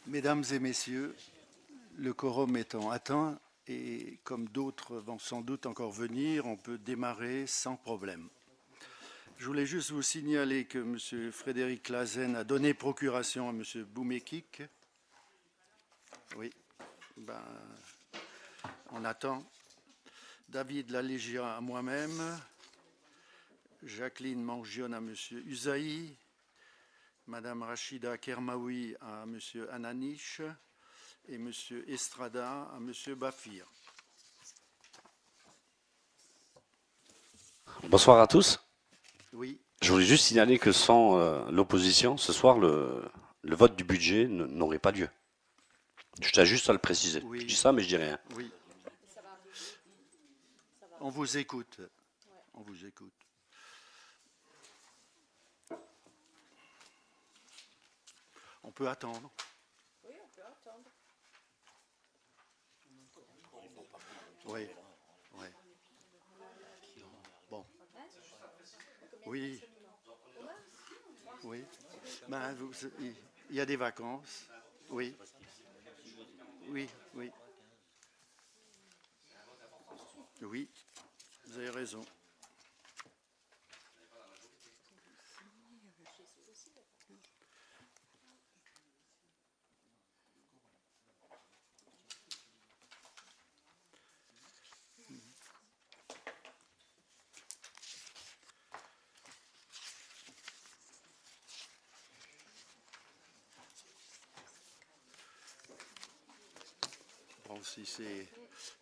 Mesdames et messieurs, le quorum étant atteint, et comme d'autres vont sans doute encore venir, on peut démarrer sans problème. Je voulais juste vous signaler que M. Frédéric Clasen a donné procuration à M. Boumekik. Oui, ben, on attend. David Lalégia à moi-même. Jacqueline Mangione à M. Usaï. Madame Rachida Kermaoui à M. Ananiche. Et M. Estrada à M. Bafir. Bonsoir à tous. Oui. Je voulais juste signaler que sans l'opposition, ce soir, le vote du budget n'aurait pas lieu. Je tiens juste à le préciser. Oui. Je dis ça, mais je dis rien. Oui. On vous écoute. On vous écoute. On peut attendre. Oui, on peut attendre. Oui. Oui. Bon. Oui. Oui. Ben, il y a des vacances. Oui. Oui, oui. Oui, vous avez raison. Bon, si c'est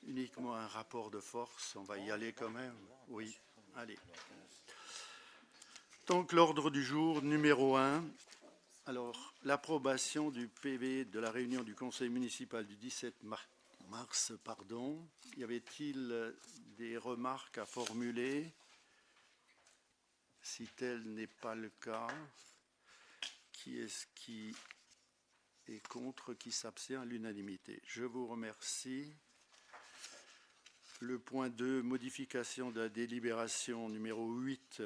uniquement un rapport de force, on va y aller quand même. Oui, allez. Donc, l'ordre du jour numéro 1. Alors, l'approbation du PV de la réunion du conseil municipal du 17 mars. Y avait-il des remarques à formuler? Si tel n'est pas le cas, qui est-ce qui est contre, qui s'abstient à l'unanimité? Je vous remercie. Le point 2, modification de la délibération numéro 8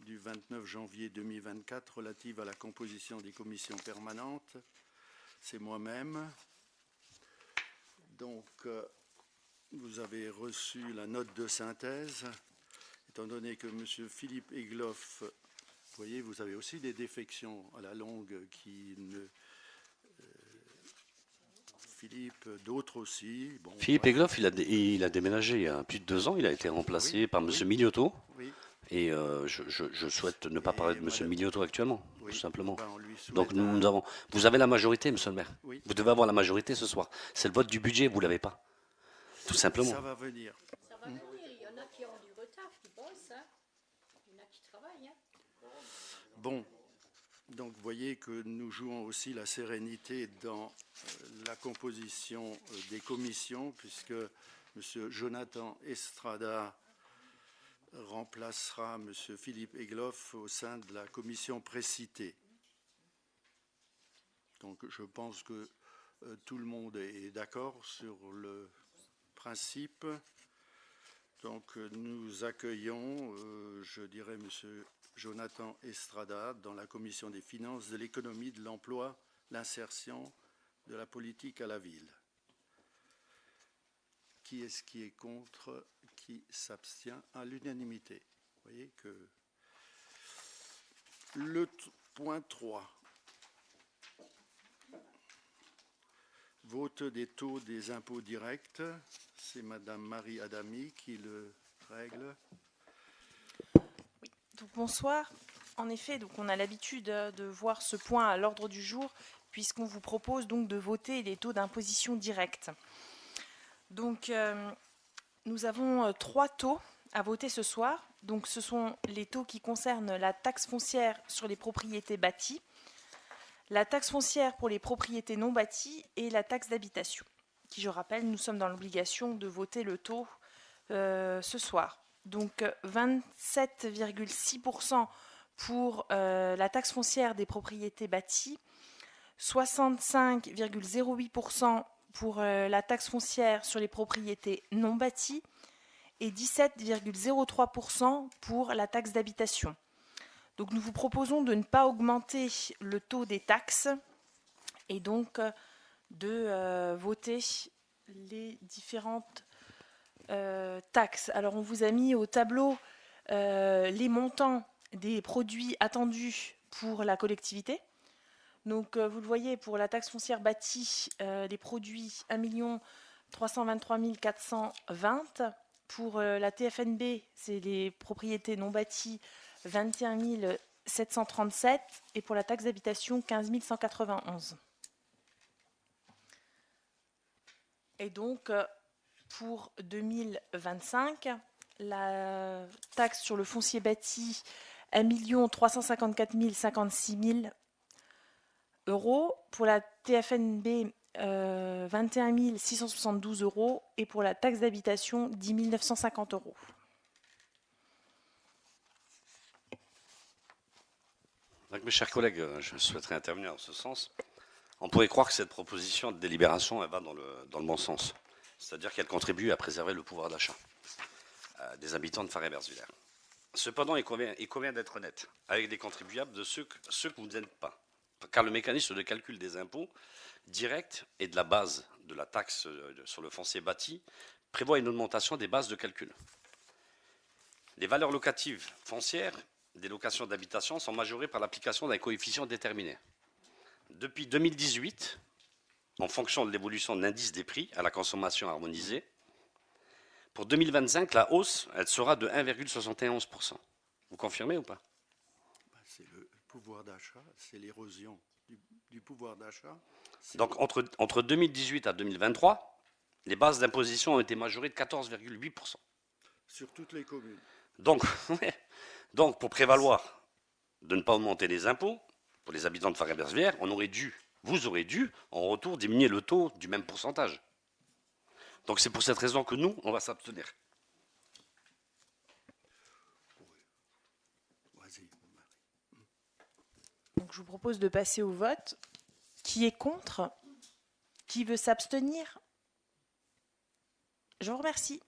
du 29 janvier 2024 relative à la composition des commissions permanentes. C'est moi-même. Donc, vous avez reçu la note de synthèse. Étant donné que M. Philippe Egloff, vous voyez, vous avez aussi des défections à la longue qui ne... Philippe, d'autres aussi. Bon, Philippe bref. Egloff, il a déménagé il y a plus de 2 ans. Il a été remplacé par M. Mignotto. Oui. Et je souhaite ne pas parler de M. Mignotto actuellement, Oui. tout simplement. Ben, on lui souhaite Donc vous avez la majorité, monsieur le maire. Oui. Vous devez avoir la majorité ce soir. C'est le vote du budget, vous l'avez pas. Tout simplement. Ça va venir. Ça va venir. Il y en a qui ont du retard, qui bossent. Hein. Il y en a qui travaillent. Hein. Bon. Donc, vous voyez que nous jouons aussi la sérénité dans la composition des commissions, puisque M. Jonathan Estrada remplacera M. Philippe Egloff au sein de la commission précitée. Donc, je pense que tout le monde est d'accord sur le principe. Donc, nous accueillons, je dirais, M. Jonathan Estrada dans la commission des finances, de l'économie, de l'emploi, l'insertion, de la politique à la ville. Qui est-ce qui est contre? Qui s'abstient à l'unanimité? Vous voyez que le point 3. Vote des taux des impôts directs. C'est Madame Marie Adami qui le règle. Oui. Donc, bonsoir. En effet, donc on a l'habitude de voir ce point à l'ordre du jour, puisqu'on vous propose donc de voter les taux d'imposition directe. Donc, nous avons 3 taux à voter ce soir. Donc, ce sont les taux qui concernent la taxe foncière sur les propriétés bâties, la taxe foncière pour les propriétés non bâties et la taxe d'habitation, qui, je rappelle, nous sommes dans l'obligation de voter le taux ce soir. Donc 27,6% pour la taxe foncière des propriétés bâties, 65,08% pour la taxe foncière sur les propriétés non bâties et 17,03% pour la taxe d'habitation. Donc nous vous proposons de ne pas augmenter le taux des taxes et donc de voter les différentes taxes. Alors on vous a mis au tableau les montants des produits attendus pour la collectivité. Donc vous le voyez, pour la taxe foncière bâtie, les produits 1 323 420. Pour la TFNB, c'est les propriétés non bâties 21 737. Et pour la taxe d'habitation, 15 191. Et donc, pour 2025, la taxe sur le foncier bâti, 1 354 056 000 euros. Pour la TFNB, 21 672 euros. Et pour la taxe d'habitation, 10 950 euros. Donc, mes chers collègues, je souhaiterais intervenir en ce sens. On pourrait croire que cette proposition de délibération elle va dans le bon sens. C'est-à-dire qu'elle contribue à préserver le pouvoir d'achat des habitants de Far-et-Bersviller. Cependant, il convient d'être honnête avec les contribuables de ceux que vous n'êtes pas. Car le mécanisme de calcul des impôts directs et de la base de la taxe sur le foncier bâti prévoit une augmentation des bases de calcul. Les valeurs locatives foncières des locations d'habitation sont majorées par l'application d'un coefficient déterminé. Depuis 2018, en fonction de l'évolution de l'indice des prix à la consommation harmonisée, pour 2025, la hausse, elle sera de 1,71%. Vous confirmez ou pas? C'est le pouvoir d'achat, c'est l'érosion du pouvoir d'achat. Donc, entre 2018 à 2023, les bases d'imposition ont été majorées de 14,8%. Sur toutes les communes. Donc, pour prévaloir de ne pas augmenter les impôts, pour les habitants de Far-et-Bersviller, vous aurez dû, en retour, diminuer le taux du même pourcentage. Donc c'est pour cette raison que nous, on va s'abstenir. Donc je vous propose de passer au vote. Qui est contre? Qui veut s'abstenir? Je vous remercie.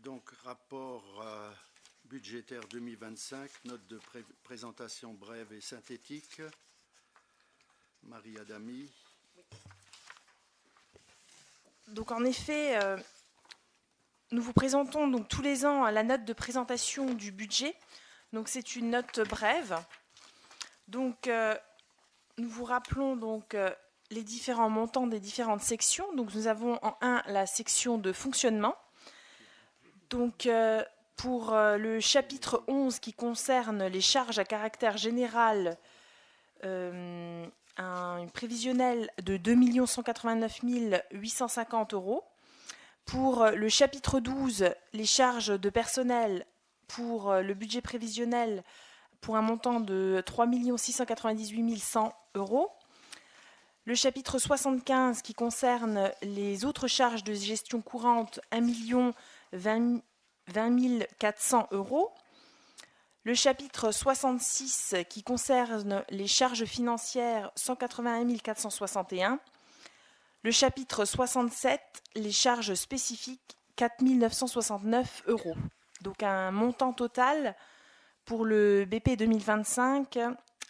Donc, rapport budgétaire 2025, note de présentation brève et synthétique. Marie Adami. Donc, en effet, nous vous présentons donc tous les ans la note de présentation du budget. Donc, c'est une note brève. Donc, nous vous rappelons donc les différents montants des différentes sections. Donc, nous avons en 1 la section de fonctionnement. Donc, pour le chapitre 11 qui concerne les charges à caractère général, un prévisionnel de 2 189 850 euros. Pour le chapitre 12, les charges de personnel pour le budget prévisionnel pour un montant de 3 698 100 euros. Le chapitre 75 qui concerne les autres charges de gestion courante, 1 20 400 euros. Le chapitre 66 qui concerne les charges financières, 181 461. Le chapitre 67, les charges spécifiques, 4 969 euros. Donc un montant total pour le BP 2025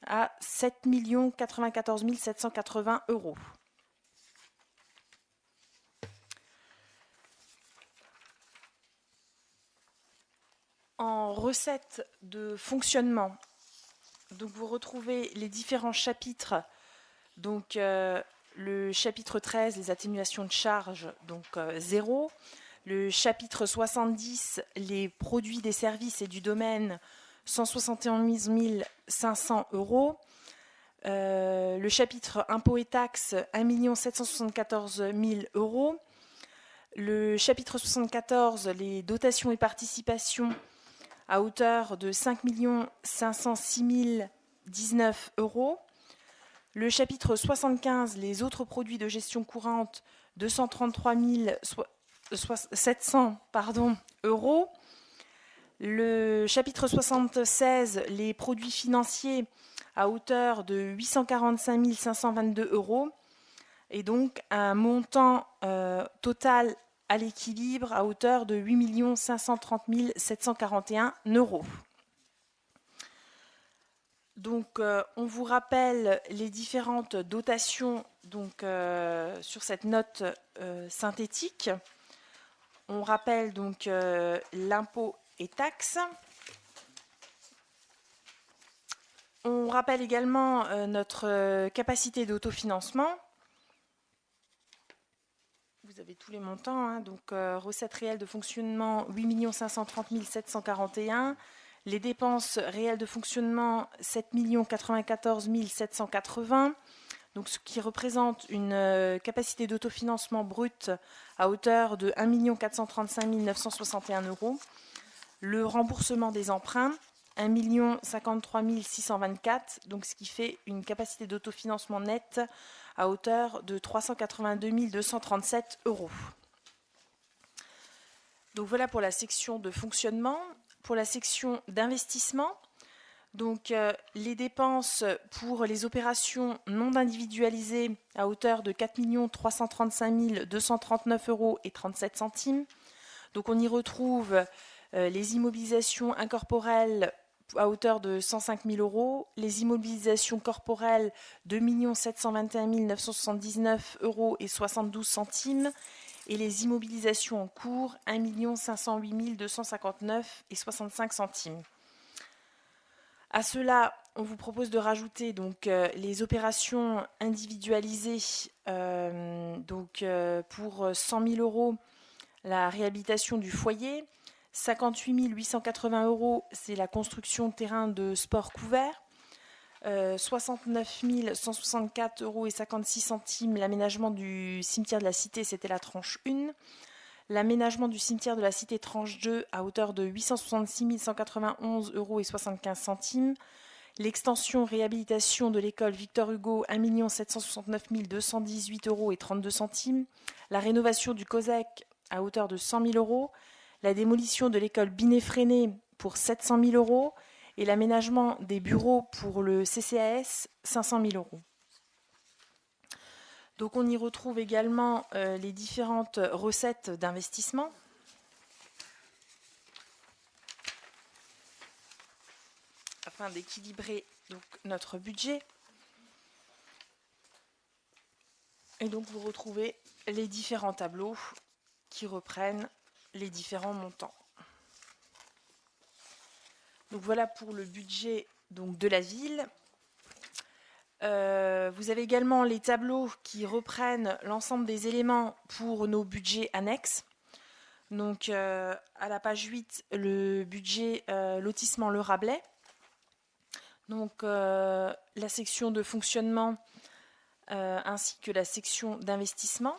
à 7 94 780 euros. En recettes de fonctionnement, donc vous retrouvez les différents chapitres. Donc le chapitre 13, les atténuations de charges, donc 0. Le chapitre 70, les produits des services et du domaine, 171 500 euros. Le chapitre impôts et taxes, 1 774 000 euros. Le chapitre 74, les dotations et participations, à hauteur de 5 506 019 euros. Le chapitre 75, les autres produits de gestion courante, 233 700 euros. Le chapitre 76, les produits financiers, à hauteur de 845 522 euros. Et donc un montant total à l'équilibre à hauteur de 8 530 741 €. Donc, on vous rappelle les différentes dotations donc, sur cette note synthétique. On rappelle donc l'impôt et taxes. On rappelle également notre capacité d'autofinancement. Vous avez tous les montants, hein, donc recettes réelles de fonctionnement 8 530 741, les dépenses réelles de fonctionnement 7 94 780, donc ce qui représente une capacité d'autofinancement brute à hauteur de 1 435 961 €. Le remboursement des emprunts 1 53 624, donc ce qui fait une capacité d'autofinancement nette à hauteur de 382 237 €. Donc voilà pour la section de fonctionnement. Pour la section d'investissement, donc les dépenses pour les opérations non individualisées à hauteur de 4 335 239 € et 37 centimes. Donc on y retrouve les immobilisations incorporelles à hauteur de 105 000 €, les immobilisations corporelles 2 721 979 € et 72 centimes, et les immobilisations en cours 1 508 259 et 65 centimes. À cela, on vous propose de rajouter donc les opérations individualisées pour 100 000 €, la réhabilitation du foyer. 58 880 €, c'est la construction de terrain de sport couvert. 69 164 € et 56 centimes, l'aménagement du cimetière de la Cité, c'était la tranche 1. L'aménagement du cimetière de la Cité tranche 2 à hauteur de 866 191 € et 75 centimes. L'extension réhabilitation de l'école Victor Hugo, 1 769 218 € et 32 centimes. La rénovation du COSEC à hauteur de 100 000 €. La démolition de l'école Binet-Freinet pour 700 000 € et l'aménagement des bureaux pour le CCAS, 500 000 €. Donc on y retrouve également les différentes recettes d'investissement. Afin d'équilibrer donc notre budget. Et donc vous retrouvez les différents tableaux qui reprennent les différents montants. Donc voilà pour le budget donc, de la ville. Vous avez également les tableaux qui reprennent l'ensemble des éléments pour nos budgets annexes. Donc à la page 8, le budget lotissement Le Rabelais. Donc la section de fonctionnement ainsi que la section d'investissement.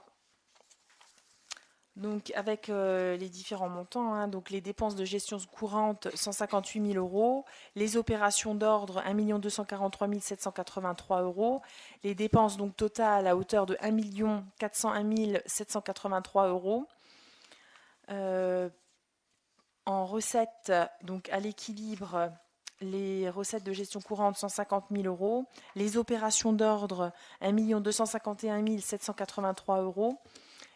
Donc avec les différents montants, hein, donc les dépenses de gestion courante 158 000 €, les opérations d'ordre 1 243 783 €, les dépenses donc totales à hauteur de 1 401 783 €. En recettes, donc à l'équilibre, les recettes de gestion courante 150 000 €, les opérations d'ordre 1 251 783 €.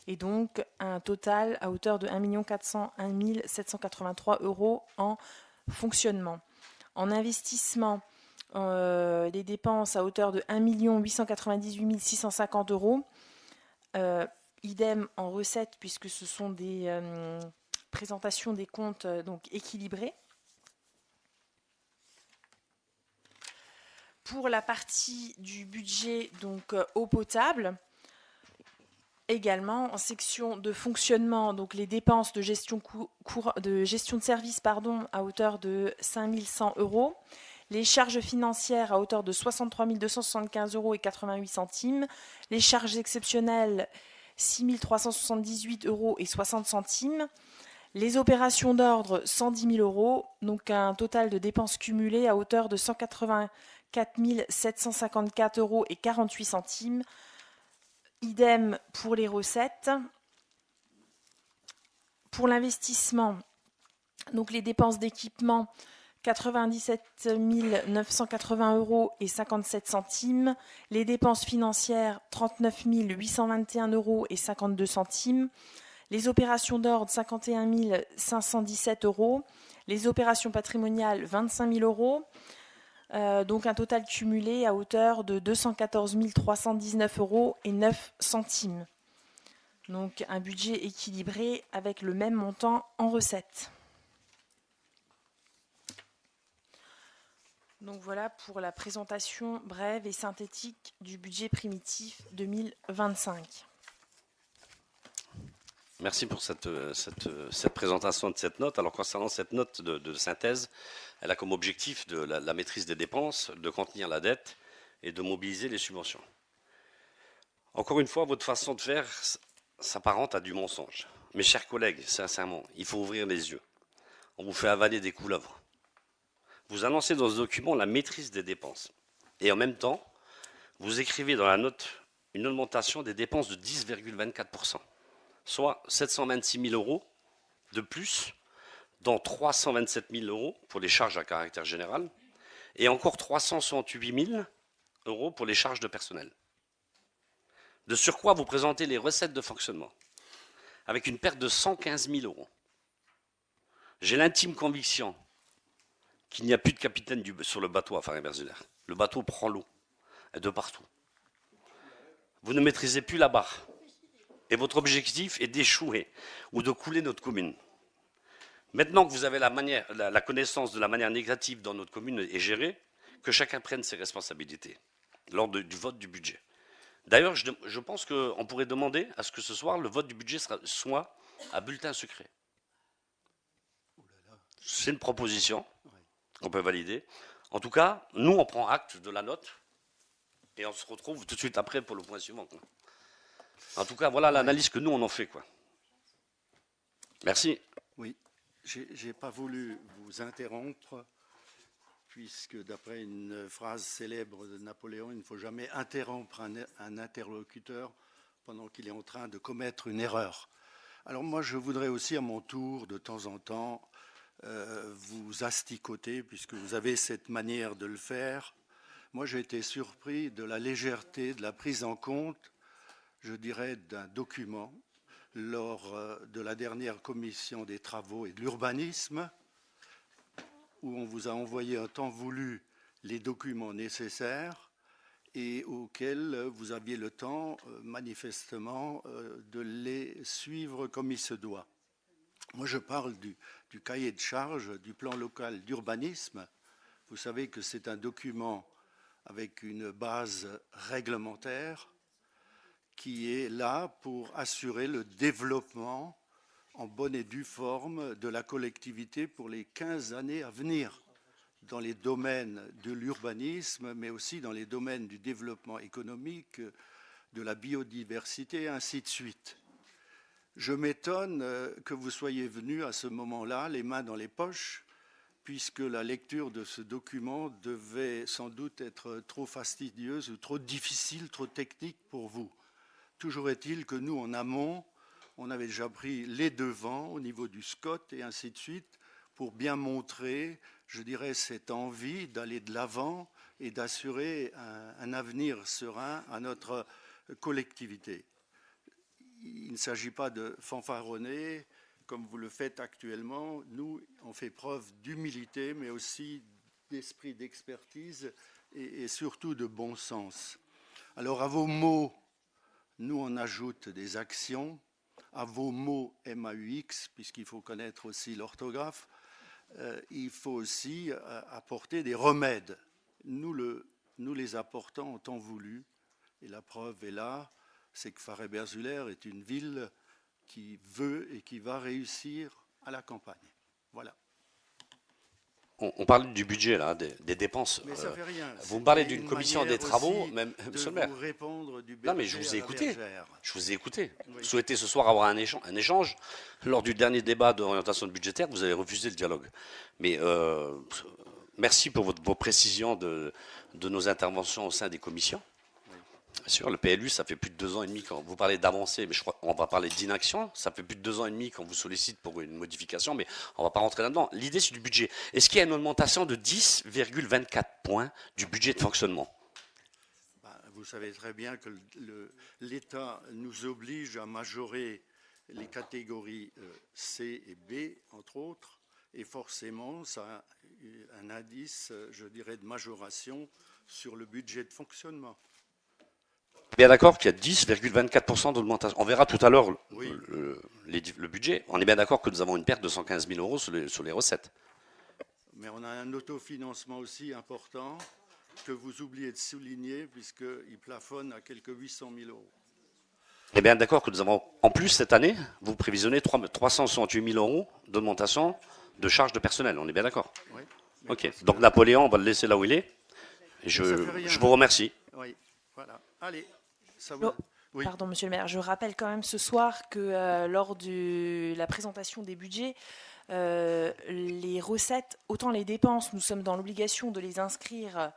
Et donc un total à hauteur de 1 401 783 € en fonctionnement. En investissement, les dépenses à hauteur de 1 898 650 €. Idem en recettes puisque ce sont des présentations des comptes donc équilibrés. Pour la partie du budget donc eau potable, également en section de fonctionnement, donc les dépenses de gestion de service à hauteur de 5 100 €, les charges financières à hauteur de 63 275 € et 88 centimes, les charges exceptionnelles 6 378 € et 60 centimes, les opérations d'ordre 110 000 €, donc un total de dépenses cumulées à hauteur de 184 754 € et 48 centimes. Idem pour les recettes. Pour l'investissement, donc les dépenses d'équipement 97 980 € et 57 centimes. Les dépenses financières 39 821 € et 52 centimes. Les opérations d'ordre, 51 517 euros. Les opérations patrimoniales, 25 000 euros. Donc un total cumulé à hauteur de 214 319 euros et 9 centimes. Donc un budget équilibré avec le même montant en recettes. Donc voilà pour la présentation brève et synthétique du budget primitif 2025. Merci pour cette présentation de cette note. Alors concernant cette note de synthèse, elle a comme objectif la maîtrise des dépenses, de contenir la dette et de mobiliser les subventions. Encore une fois, votre façon de faire s'apparente à du mensonge. Mes chers collègues, sincèrement, il faut ouvrir les yeux. On vous fait avaler des couleuvres. Vous annoncez dans ce document la maîtrise des dépenses. Et en même temps, vous écrivez dans la note une augmentation des dépenses de 10,24%. Soit 726 000 euros de plus, dont 327 000 euros pour les charges à caractère général, et encore 368 000 euros pour les charges de personnel. De surcroît, vous présentez les recettes de fonctionnement, avec une perte de 115 000 euros. J'ai l'intime conviction qu'il n'y a plus de capitaine sur le bateau à Faré-Berzuler. Le bateau prend l'eau, de partout. Vous ne maîtrisez plus la barre. Et votre objectif est d'échouer ou de couler notre commune. Maintenant que vous avez la connaissance de la manière négative dont notre commune est gérée, que chacun prenne ses responsabilités lors du vote du budget. D'ailleurs, je pense qu'on pourrait demander à ce que ce soir, le vote du budget soit à bulletin secret. C'est une proposition qu'on peut valider. En tout cas, nous, on prend acte de la note et on se retrouve tout de suite après pour le point suivant. En tout cas, voilà l'analyse que nous, on en fait, quoi. Merci. Oui, je n'ai pas voulu vous interrompre, puisque d'après une phrase célèbre de Napoléon, il ne faut jamais interrompre un interlocuteur pendant qu'il est en train de commettre une erreur. Alors moi, je voudrais aussi à mon tour, de temps en temps, vous asticoter, puisque vous avez cette manière de le faire. Moi, j'ai été surpris de la légèreté, de la prise en compte, je dirais, d'un document lors de la dernière commission des travaux et de l'urbanisme, où on vous a envoyé en temps voulu les documents nécessaires et auxquels vous aviez le temps, manifestement, de les suivre comme il se doit. Moi, je parle du cahier de charge du plan local d'urbanisme. Vous savez que c'est un document avec une base réglementaire qui est là pour assurer le développement en bonne et due forme de la collectivité pour les 15 années à venir, dans les domaines de l'urbanisme, mais aussi dans les domaines du développement économique, de la biodiversité, ainsi de suite. Je m'étonne que vous soyez venu à ce moment-là, les mains dans les poches, puisque la lecture de ce document devait sans doute être trop fastidieuse ou trop difficile, trop technique pour vous. Toujours est-il que nous, en amont, on avait déjà pris les devants au niveau du SCOT et ainsi de suite pour bien montrer, je dirais, cette envie d'aller de l'avant et d'assurer un avenir serein à notre collectivité. Il ne s'agit pas de fanfaronner comme vous le faites actuellement. Nous, on fait preuve d'humilité, mais aussi d'esprit d'expertise et surtout de bon sens. Alors, à vos mots, nous, on ajoute des actions. À vos mots MAUX, puisqu'il faut connaître aussi l'orthographe, il faut aussi apporter des remèdes. Nous les apportons en temps voulu. Et la preuve est là, c'est que Faré-Berzuler est une ville qui veut et qui va réussir à la campagne. Voilà. On parle du budget, là, des dépenses. Mais ça fait rien. Vous me parlez d'une commission des travaux, même, monsieur le maire. Non, mais je vous ai écouté. Je vous ai écouté. Oui. Vous souhaitez ce soir avoir un échange. Lors du dernier débat d'orientation budgétaire, vous avez refusé le dialogue. Mais merci pour vos précisions de nos interventions au sein des commissions. Bien sûr, le PLU, ça fait plus de 2 ans et demi quand vous parlez d'avancée, mais je crois qu'on va parler d'inaction. Ça fait plus de 2 ans et demi qu'on vous sollicite pour une modification, mais on ne va pas rentrer là-dedans. L'idée, c'est du budget. Est-ce qu'il y a une augmentation de 10,24 points du budget de fonctionnement? Vous savez très bien que l'État nous oblige à majorer les catégories C et B, entre autres, et forcément, ça a un indice, je dirais, de majoration sur le budget de fonctionnement. Bien d'accord qu'il y a 10,24% d'augmentation. On verra tout à l'heure Oui. le budget. On est bien d'accord que nous avons une perte de 115 000 euros sur les recettes. Mais on a un autofinancement aussi important que vous oubliez de souligner, puisqu'il plafonne à quelques 800 000 euros. Eh bien d'accord que nous avons, en plus cette année, vous prévisionnez 368 000 euros d'augmentation de charges de personnel. On est bien d'accord? Oui. Ok. Donc Napoléon, on va le laisser là où il est. Et Ça fait rien. je vous remercie. Oui, voilà. Allez. Ça vous... Oui. Pardon, monsieur le maire, je rappelle quand même ce soir que lors de la présentation des budgets, les recettes, autant les dépenses, nous sommes dans l'obligation de les inscrire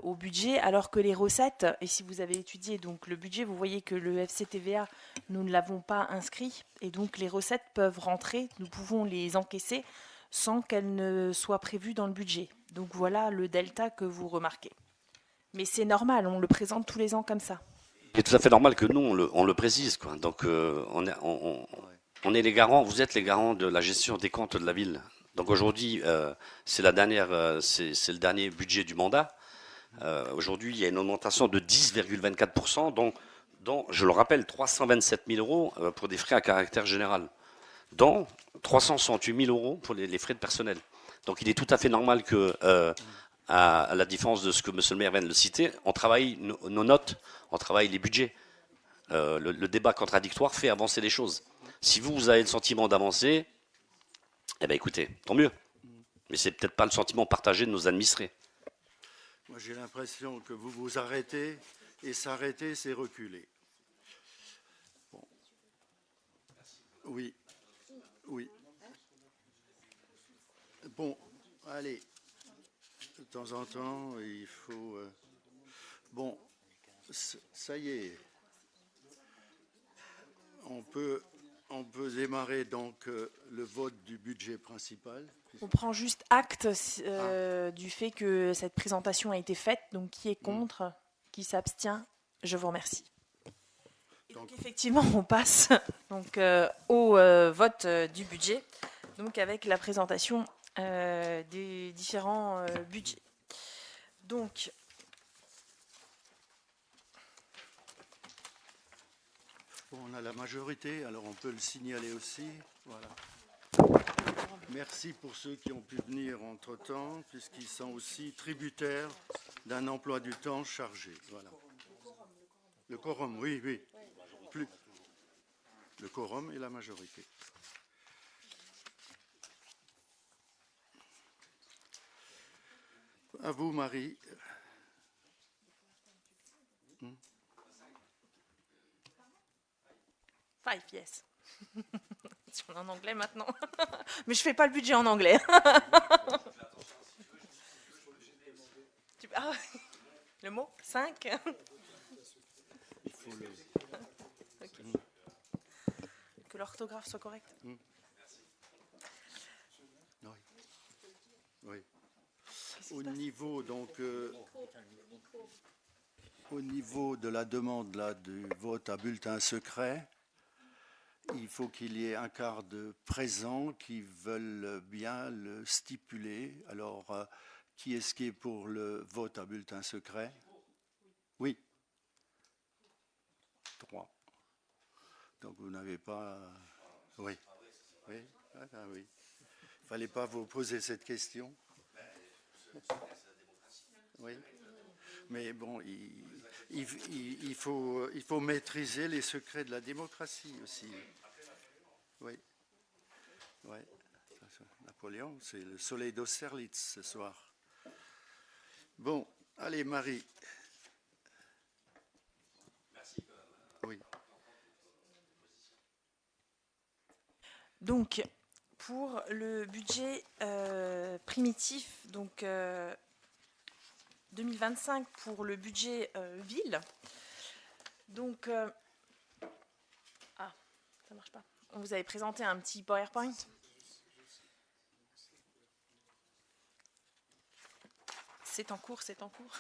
au budget, alors que les recettes, et si vous avez étudié donc le budget, vous voyez que le FCTVA, nous ne l'avons pas inscrit, et donc les recettes peuvent rentrer, nous pouvons les encaisser sans qu'elles ne soient prévues dans le budget. Donc voilà le delta que vous remarquez. Mais c'est normal, on le présente tous les ans comme ça. Il est tout à fait normal que nous, on le précise, quoi. Donc, on est les garants, vous êtes les garants de la gestion des comptes de la ville. Donc aujourd'hui, c'est le dernier budget du mandat. Aujourd'hui, il y a une augmentation de 10,24%, dont, je le rappelle, 327 000 euros pour des frais à caractère général, dont 368 000 euros pour les frais de personnel. Donc il est tout à fait normal que, à la différence de ce que M. le maire vient de le citer, on travaille nos notes, on travaille les budgets. Le débat contradictoire fait avancer les choses. Si vous avez le sentiment d'avancer, eh bien écoutez, tant mieux. Mais c'est peut-être pas le sentiment partagé de nos administrés. Moi, j'ai l'impression que vous vous arrêtez, et s'arrêter, c'est reculer. Bon. Oui. Oui. Bon, allez. De temps en temps, il faut... Bon, ça y est. On peut démarrer donc le vote du budget principal. On prend juste acte du fait que cette présentation a été faite. Donc, qui est contre, qui s'abstient? Je vous remercie. Et donc, effectivement, on passe donc, au vote du budget, donc avec la présentation des différents budgets. Donc, bon, on a la majorité, alors on peut le signaler aussi. Voilà. Merci pour ceux qui ont pu venir entre-temps, puisqu'ils sont aussi tributaires d'un emploi du temps chargé. Voilà. Le quorum, oui, oui. Plus. Le quorum et la majorité. À vous, Marie. five, yes. Si on est en anglais maintenant. Mais je fais pas le budget en anglais. Ah, le mot 5. Il faut le... Okay. Que l'orthographe soit correcte. Oui. Oui. Au niveau, donc, au niveau de la demande là, du vote à bulletin secret, il faut qu'il y ait un quart de présents qui veulent bien le stipuler. Alors, qui est-ce qui est pour le vote à bulletin secret? Oui. 3. Donc vous n'avez pas... Oui. Oui. Ah, oui. Il ne fallait pas vous poser cette question. Oui. Mais bon, il faut maîtriser les secrets de la démocratie aussi. Oui. Oui. Napoléon, c'est le soleil d'Austerlitz ce soir. Bon, allez, Marie. Merci. Oui. Donc, pour le budget primitif, donc 2025 pour le budget ville. Donc, ah, ça marche pas. On vous avait présenté un petit PowerPoint. C'est en cours, c'est en cours.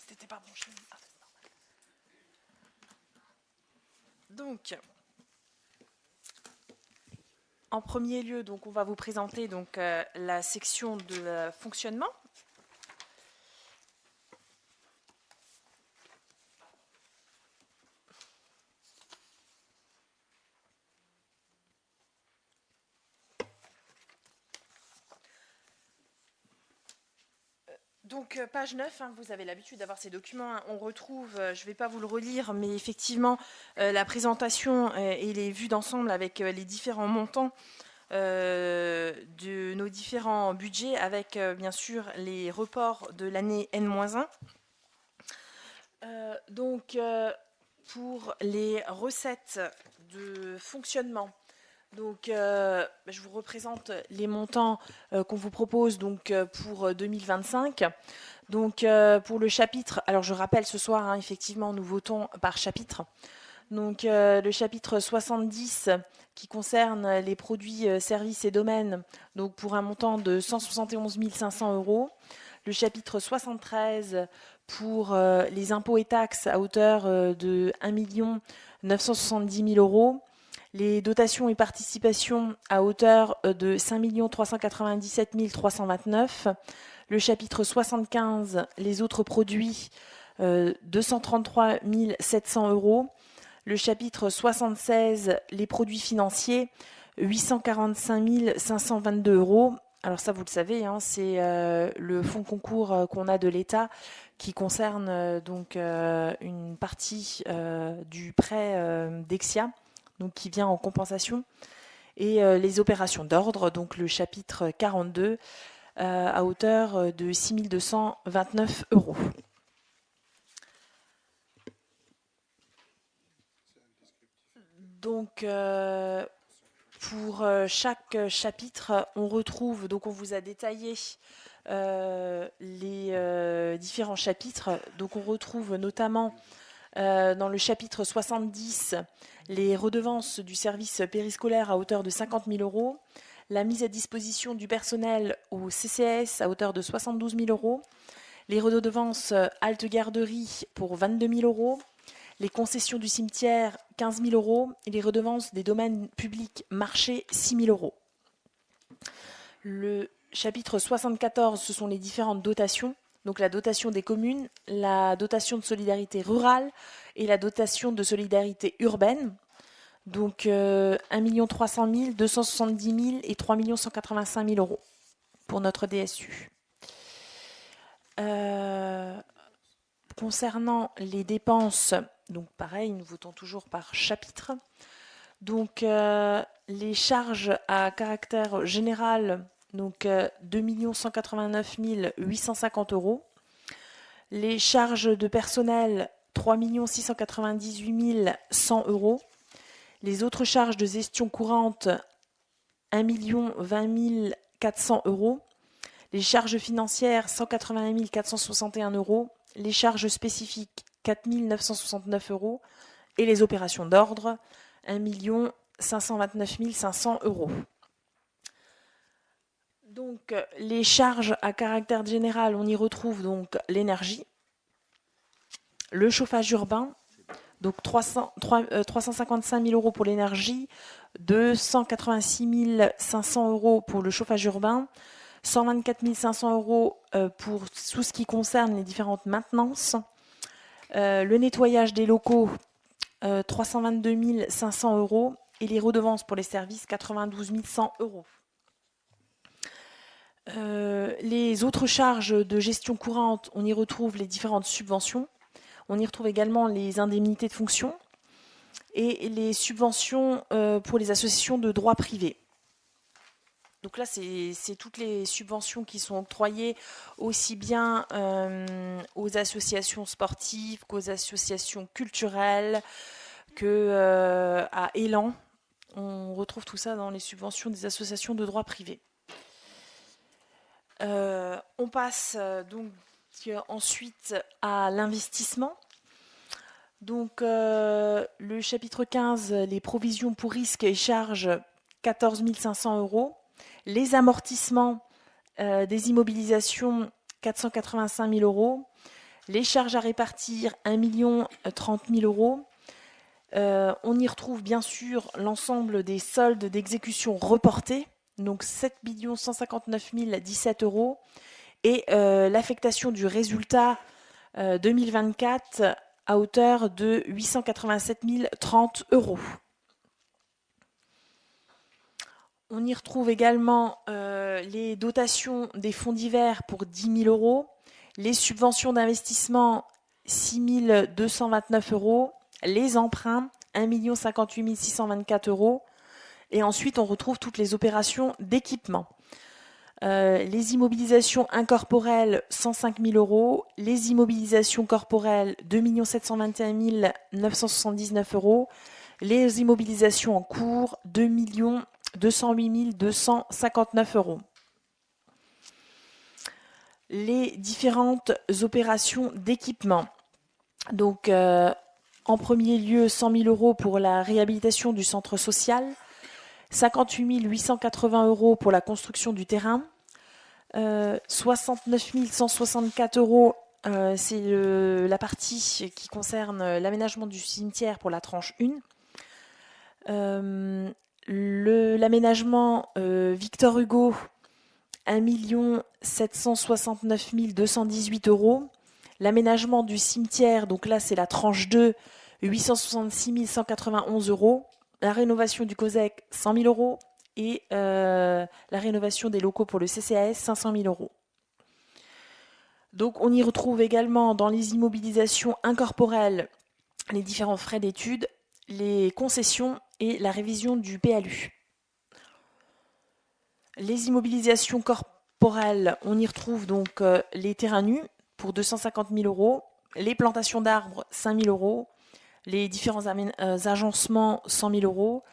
C'était pas branché. Ah, Donc, en premier lieu, donc, on va vous présenter donc, la section de fonctionnement. Donc, page 9, hein, vous avez l'habitude d'avoir ces documents. Hein, on retrouve, je ne vais pas vous le relire, mais effectivement, la présentation et les vues d'ensemble avec les différents montants de nos différents budgets, avec bien sûr les reports de l'année N-1. Donc, pour les recettes de fonctionnement, donc, je vous représente les montants qu'on vous propose donc, pour 2025. Donc, pour le chapitre, alors je rappelle ce soir, hein, effectivement, nous votons par chapitre. Donc, le chapitre 70 qui concerne les produits, services et domaines, donc pour un montant de 171 500 €. Le chapitre 73 pour les impôts et taxes à hauteur de 1 970 000 €. Les dotations et participations à hauteur de 5 397 329. Le chapitre 75, les autres produits, 233 700 €. Le chapitre 76, les produits financiers, 845 522 €. Alors ça, vous le savez, hein, c'est le fonds concours qu'on a de l'État qui concerne donc une partie du prêt Dexia, donc qui vient en compensation, et les opérations d'ordre, donc le chapitre 42, à hauteur de 6 229 €. Donc, pour chaque chapitre, on retrouve, donc on vous a détaillé les différents chapitres. Donc, on retrouve notamment dans le chapitre 70, les redevances du service périscolaire à hauteur de 50 000 €, la mise à disposition du personnel au CCAS à hauteur de 72 000 €, les redevances halte garderie pour 22 000 €, les concessions du cimetière 15 000 € et les redevances des domaines publics marchés 6 000 €. Le chapitre 74, ce sont les différentes dotations. Donc la dotation des communes, la dotation de solidarité rurale et la dotation de solidarité urbaine. Donc 1 300 000, 270 000 et 3 185 000 € pour notre DSU. Concernant les dépenses, donc pareil, nous votons toujours par chapitre. Donc les charges à caractère général, donc 2 189 850 €. Les charges de personnel, 3 698 100 €. Les autres charges de gestion courante, 1 20 400 €. Les charges financières, 181 461 €. Les charges spécifiques, 4 969 €. Et les opérations d'ordre, 1 529 500 €. Donc, les charges à caractère général, on y retrouve donc l'énergie, le chauffage urbain, donc 355 000 € pour l'énergie, 286 500 € pour le chauffage urbain, 124 500 € pour tout ce qui concerne les différentes maintenances, le nettoyage des locaux, 322 500 € et les redevances pour les services, 92 100 €. Les autres charges de gestion courante, on y retrouve les différentes subventions. On y retrouve également les indemnités de fonction et les subventions pour les associations de droit privé. Donc là, c'est toutes les subventions qui sont octroyées aussi bien aux associations sportives qu'aux associations culturelles, qu'à Élan. On retrouve tout ça dans les subventions des associations de droit privé. On passe donc ensuite à l'investissement. Donc le chapitre 15, les provisions pour risques et charges, 14 500 €. Les amortissements des immobilisations, 485 000 €. Les charges à répartir, 1 030 000 €. On y retrouve bien sûr l'ensemble des soldes d'exécution reportés, donc 7 159 017 euros, et l'affectation du résultat 2024 à hauteur de 887 030 euros. On y retrouve également les dotations des fonds divers pour 10 000 euros, les subventions d'investissement 6 229 euros, les emprunts 1 58 624 euros, et ensuite on retrouve toutes les opérations d'équipement. Les immobilisations incorporelles 105 000 euros, les immobilisations corporelles 2 721 979 euros, les immobilisations en cours 2 208 259 euros. Les différentes opérations d'équipement. Donc, en premier lieu, 100 000 euros pour la réhabilitation du centre social, 58 880 euros pour la construction du terrain, 69 164 euros, c'est la partie qui concerne l'aménagement du cimetière pour la tranche 1. L'aménagement Victor Hugo, 1 769 218 euros. L'aménagement du cimetière, donc là c'est la tranche 2, 866 191 euros. La rénovation du COSEC, 100 000 euros. Et la rénovation des locaux pour le CCAS, 500 000 euros. Donc on y retrouve également dans les immobilisations incorporelles les différents frais d'études, les concessions et la révision du PLU. Les immobilisations corporelles, on y retrouve donc les terrains nus pour 250 000 euros, les plantations d'arbres 5 000 euros, les différents agencements 100 000 euros,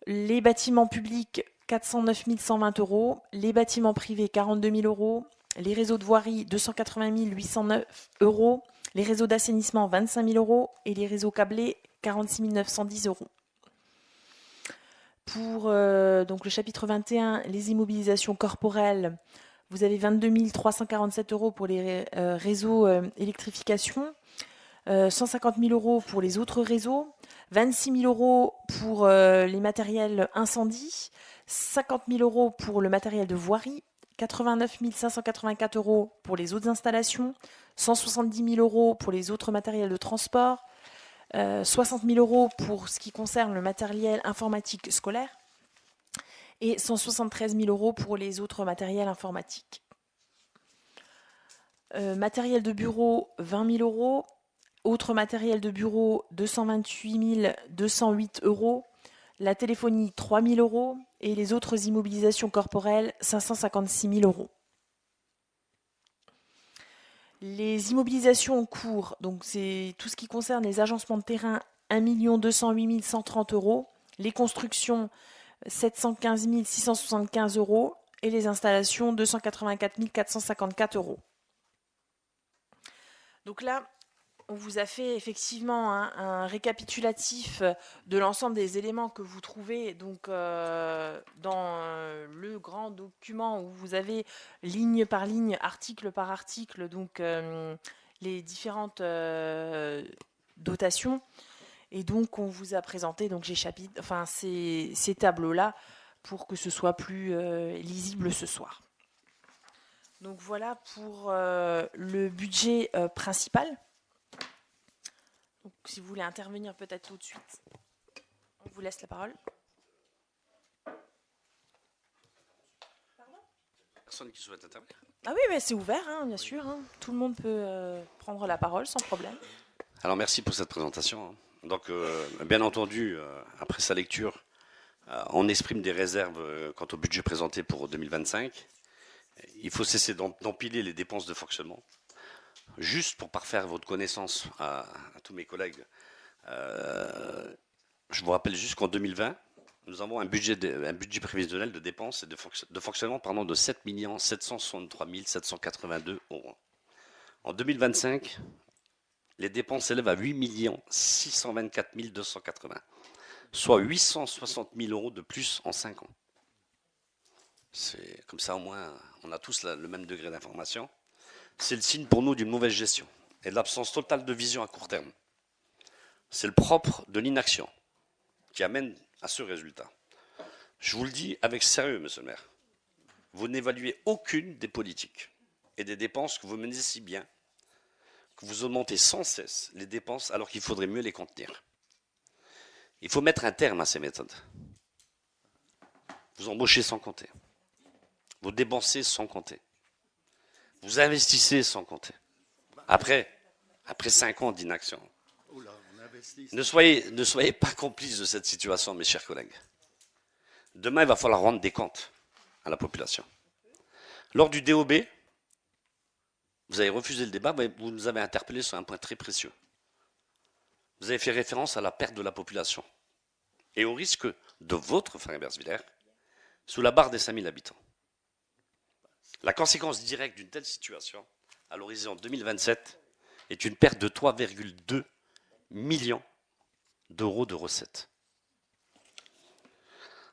les bâtiments publics 409 120 euros, les bâtiments privés 42 000 euros, les réseaux de voirie 280 809 euros, les réseaux d'assainissement 25 000 euros et les réseaux câblés 46 910 euros. Pour donc le chapitre 21, les immobilisations corporelles, vous avez 22 347 euros pour les réseaux électrification, 150 000 euros pour les autres réseaux, 26 000 euros pour les matériels incendie, 50 000 euros pour le matériel de voirie, 89 584 euros pour les autres installations, 170 000 euros pour les autres matériels de transport, 60 000 euros pour ce qui concerne le matériel informatique scolaire et 173 000 euros pour les autres matériels informatiques. Matériel de bureau, 20 000 euros. Autre matériel de bureau, 228 208 euros. La téléphonie, 3 000 euros. Et les autres immobilisations corporelles, 556 000 euros. Les immobilisations en cours, donc c'est tout ce qui concerne les agencements de terrain, 1 208 130 euros. Les constructions, 715 675 euros. Et les installations, 284 454 euros. Donc là, on vous a fait effectivement un récapitulatif de l'ensemble des éléments que vous trouvez donc, dans le grand document où vous avez ligne par ligne, article par article, donc les différentes dotations. Et donc on vous a présenté donc, ces tableaux-là pour que ce soit plus lisible ce soir. Donc voilà pour le budget principal. Donc, si vous voulez intervenir peut-être tout de suite, on vous laisse la parole. Personne qui souhaite intervenir. Ah oui, mais c'est ouvert, hein, bien sûr. Hein. Tout le monde peut prendre la parole sans problème. Alors merci pour cette présentation. Donc bien entendu, après sa lecture, on exprime des réserves quant au budget présenté pour 2025. Il faut cesser d'empiler les dépenses de fonctionnement. Juste pour parfaire votre connaissance à tous mes collègues, je vous rappelle juste qu'en 2020, nous avons un budget prévisionnel de dépenses et de fonctionnement de 7 763 782 euros. En 2025, les dépenses s'élèvent à 8 624 280, soit 860 000 euros de plus en 5 ans. C'est comme ça, au moins, on a tous le même degré d'information. C'est le signe pour nous d'une mauvaise gestion et de l'absence totale de vision à court terme. C'est le propre de l'inaction qui amène à ce résultat. Je vous le dis avec sérieux, monsieur le maire. Vous n'évaluez aucune des politiques et des dépenses que vous menez si bien que vous augmentez sans cesse les dépenses alors qu'il faudrait mieux les contenir. Il faut mettre un terme à ces méthodes. Vous embauchez sans compter. Vous dépensez sans compter. Vous investissez sans compter. Après 5 ans d'inaction. Ne soyez pas complices de cette situation, mes chers collègues. Demain, il va falloir rendre des comptes à la population. Lors du DOB, vous avez refusé le débat, mais vous nous avez interpellé sur un point très précieux. Vous avez fait référence à la perte de la population et au risque de votre Farimbers-Villers sous la barre des 5000 habitants. La conséquence directe d'une telle situation, à l'horizon 2027, est une perte de 3,2 millions d'euros de recettes.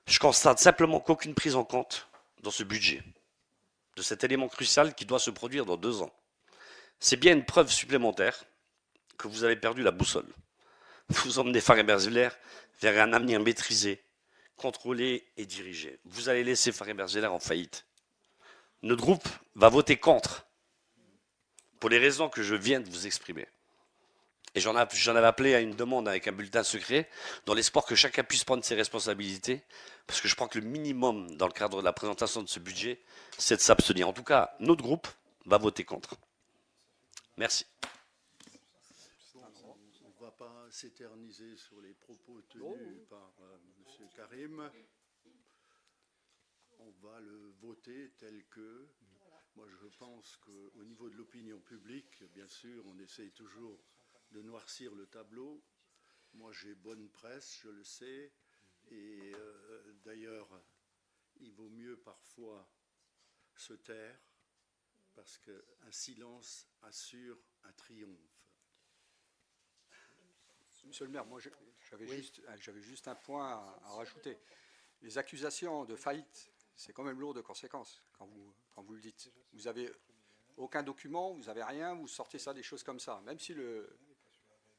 Je constate simplement qu'aucune prise en compte dans ce budget de cet élément crucial qui doit se produire dans 2 ans. C'est bien une preuve supplémentaire que vous avez perdu la boussole. Vous emmenez Farimbers-Villers vers un avenir maîtrisé, contrôlé et dirigé. Vous allez laisser Farimbers-Villers en faillite. Notre groupe va voter contre, pour les raisons que je viens de vous exprimer. Et j'en avais appelé à une demande avec un bulletin secret, dans l'espoir que chacun puisse prendre ses responsabilités, parce que je crois que le minimum, dans le cadre de la présentation de ce budget, c'est de s'abstenir. En tout cas, notre groupe va voter contre. Merci. On ne va pas s'éterniser sur les propos tenus par M. Karim. On va le voter tel que. Moi, je pense qu'au niveau de l'opinion publique, bien sûr, on essaye toujours de noircir le tableau. Moi, j'ai bonne presse, je le sais. Et d'ailleurs, il vaut mieux parfois se taire, parce qu'un silence assure un triomphe. Monsieur le maire, moi j'avais juste un point à rajouter. Les accusations de faillite, c'est quand même lourd de conséquences quand vous le dites. Vous n'avez aucun document, vous n'avez rien, vous sortez ça, des choses comme ça. Même si le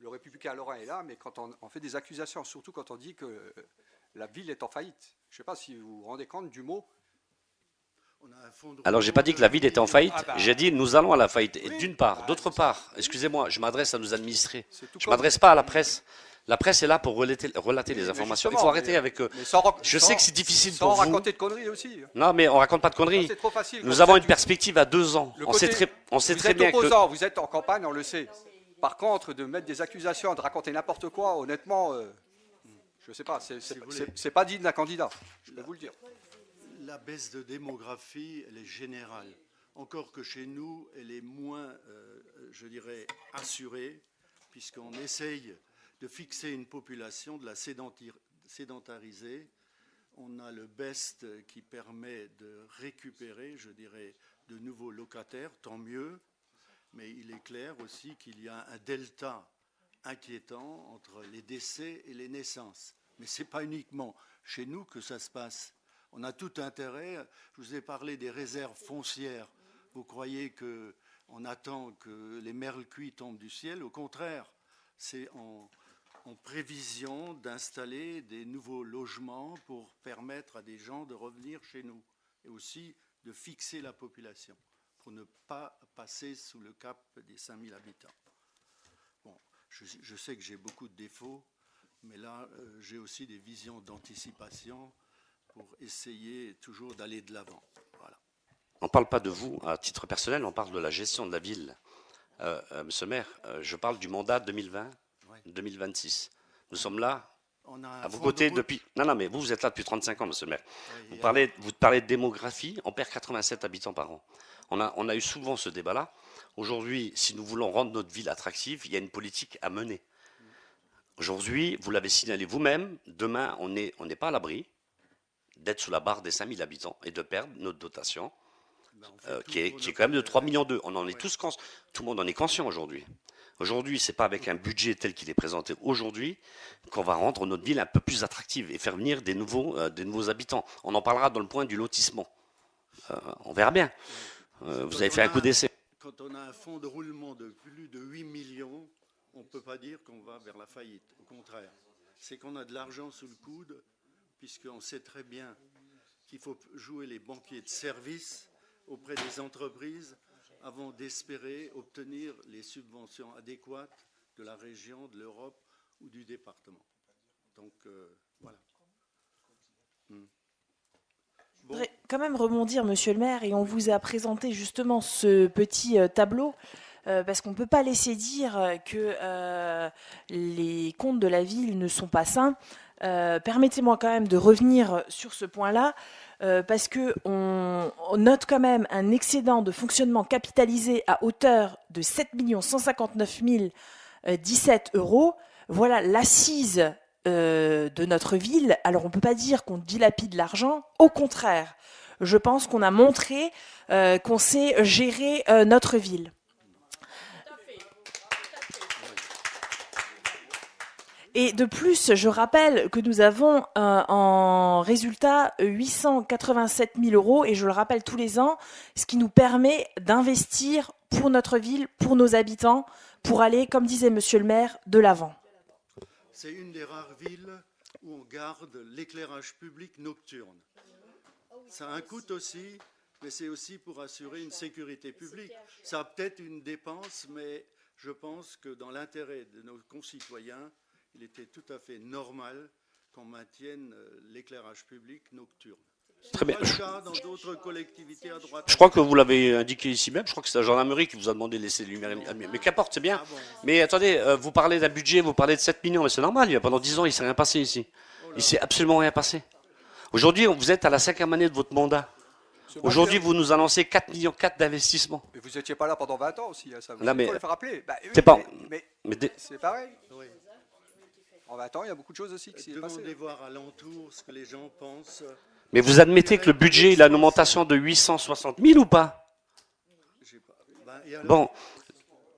Républicain Lorrain est là, mais quand on fait des accusations, surtout quand on dit que la ville est en faillite. Je ne sais pas si vous vous rendez compte du mot. Alors, je n'ai pas dit que la ville était en faillite, j'ai dit nous allons à la faillite. Et d'une part, d'autre part, excusez-moi, je m'adresse à nos administrés. Je ne m'adresse pas à la presse. La presse est là pour relater les informations. Il faut arrêter avec eux. Je sais que c'est difficile pour vous. Sans raconter de conneries aussi. Non, mais on ne raconte pas de conneries. C'est trop facile. Nous avons une perspective à 2 ans. On sait très bien que... Vous êtes en campagne, on le sait. Par contre, de mettre des accusations, de raconter n'importe quoi, honnêtement, je ne sais pas, c'est pas digne d'un candidat, je peux vous le dire. La baisse de démographie, elle est générale. Encore que chez nous, elle est moins, je dirais, assurée, puisqu'on essaye de fixer une population, de la sédentariser. On a le BEST qui permet de récupérer, je dirais, de nouveaux locataires, tant mieux. Mais il est clair aussi qu'il y a un delta inquiétant entre les décès et les naissances. Mais ce n'est pas uniquement chez nous que ça se passe. On a tout intérêt. Je vous ai parlé des réserves foncières. Vous croyez qu'on attend que les merles cuits tombent du ciel? Au contraire, c'est en prévision d'installer des nouveaux logements pour permettre à des gens de revenir chez nous et aussi de fixer la population pour ne pas passer sous le cap des 5000 habitants. Bon, je sais que j'ai beaucoup de défauts, mais là, j'ai aussi des visions d'anticipation pour essayer toujours d'aller de l'avant. Voilà. On ne parle pas de vous à titre personnel, on parle de la gestion de la ville. Monsieur le maire, je parle du mandat 2020-2026. Nous sommes là, à vos côtés depuis... Non, mais vous êtes là depuis 35 ans, monsieur le maire. Vous parlez de démographie, on perd 87 habitants par an. On a eu souvent ce débat-là. Aujourd'hui, si nous voulons rendre notre ville attractive, il y a une politique à mener. Aujourd'hui, vous l'avez signalé vous-même, demain, on n'est pas à l'abri d'être sous la barre des 5000 habitants et de perdre notre dotation, qui est quand même de 3,2 millions. On en est tous conscients. Tout le monde en est conscient aujourd'hui. Aujourd'hui, ce n'est pas avec un budget tel qu'il est présenté aujourd'hui qu'on va rendre notre ville un peu plus attractive et faire venir des nouveaux habitants. On en parlera dans le point du lotissement. On verra bien. Vous avez fait un coup d'essai. Quand on a un fonds de roulement de plus de 8 millions, on ne peut pas dire qu'on va vers la faillite. Au contraire, c'est qu'on a de l'argent sous le coude, puisqu'on sait très bien qu'il faut jouer les banquiers de service auprès des entreprises avant d'espérer obtenir les subventions adéquates de la région, de l'Europe ou du département. Donc, voilà. Je voudrais quand même rebondir, monsieur le maire, et on vous a présenté justement ce petit tableau, parce qu'on ne peut pas laisser dire que les comptes de la ville ne sont pas sains. Permettez-moi quand même de revenir sur ce point-là, parce qu'on note quand même un excédent de fonctionnement capitalisé à hauteur de 7 159 017 €. Voilà l'assise de notre ville. Alors on ne peut pas dire qu'on dilapide l'argent, au contraire. Je pense qu'on a montré qu'on sait gérer notre ville. Et de plus, je rappelle que nous avons en résultat 887 000 €, et je le rappelle tous les ans, ce qui nous permet d'investir pour notre ville, pour nos habitants, pour aller, comme disait monsieur le maire, de l'avant. C'est une des rares villes où on garde l'éclairage public nocturne. Ça a un coût aussi, mais c'est aussi pour assurer une sécurité publique. Ça a peut-être une dépense, mais je pense que dans l'intérêt de nos concitoyens, il était tout à fait normal qu'on maintienne l'éclairage public nocturne. Très bien. Pas le cas dans d'autres collectivités à droite. Je crois que vous l'avez indiqué ici même, je crois que c'est la gendarmerie qui vous a demandé de laisser les lumières allumées. Mais qu'importe, c'est bien. Ah bon. Mais attendez, vous parlez d'un budget, vous parlez de 7 millions, mais c'est normal, pendant 10 ans, il ne s'est rien passé ici. Il ne s'est absolument rien passé. Aujourd'hui, vous êtes à la 5e année de votre mandat. Aujourd'hui, vous nous annoncez 4,4 millions d'investissements. Mais vous n'étiez pas là pendant 20 ans aussi, hein, ça. Là, Il mais- faut le faire rappeler. Bah, oui, C'est pas- mais Mais c'est pareil. Oui. En 20 ans, il y a beaucoup de choses aussi qui s'y est passé. Demandez voir alentour ce que les gens pensent. Mais vous admettez que le budget, il a une augmentation de 860 000 ou pas? J'ai pas- ben, et alors, Bon.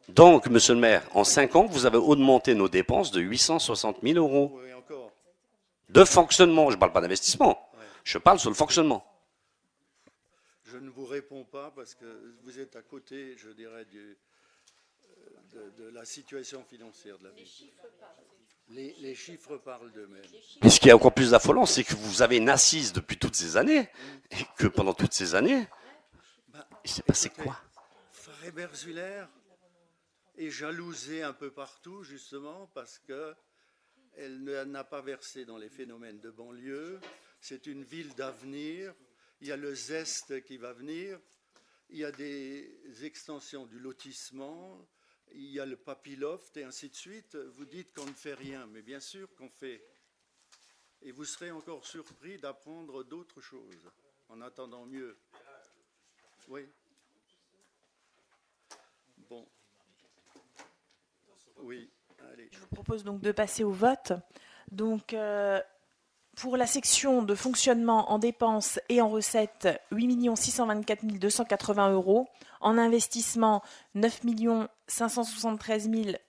Donc, monsieur le maire, en 5 ans, vous avez augmenté nos dépenses de 860 000 € oui, encore. de fonctionnement. Je ne parle pas d'investissement. Ouais. Je parle sur le fonctionnement. Je ne vous réponds pas parce que vous êtes à côté, je dirais, de la situation financière de la ville. Les chiffres parlent d'eux-mêmes. Mais ce qui est encore plus affolant, c'est que vous avez une assise depuis toutes ces années, et que pendant toutes ces années, Ben, il s'est passé écoutez, quoi? Fréberzuller est jalousée un peu partout, justement, parce qu'elle n'a pas versé dans les phénomènes de banlieue. C'est une ville d'avenir. Il y a le zeste qui va venir. Il y a des extensions du lotissement. Il y a le papilloft et ainsi de suite. Vous dites qu'on ne fait rien, mais bien sûr qu'on fait. Et vous serez encore surpris d'apprendre d'autres choses, en attendant mieux. Oui. Bon. Oui, allez. Je vous propose donc de passer au vote. Donc, pour la section de fonctionnement en dépenses et en recettes, 8 624 280 €. En investissement, 9 573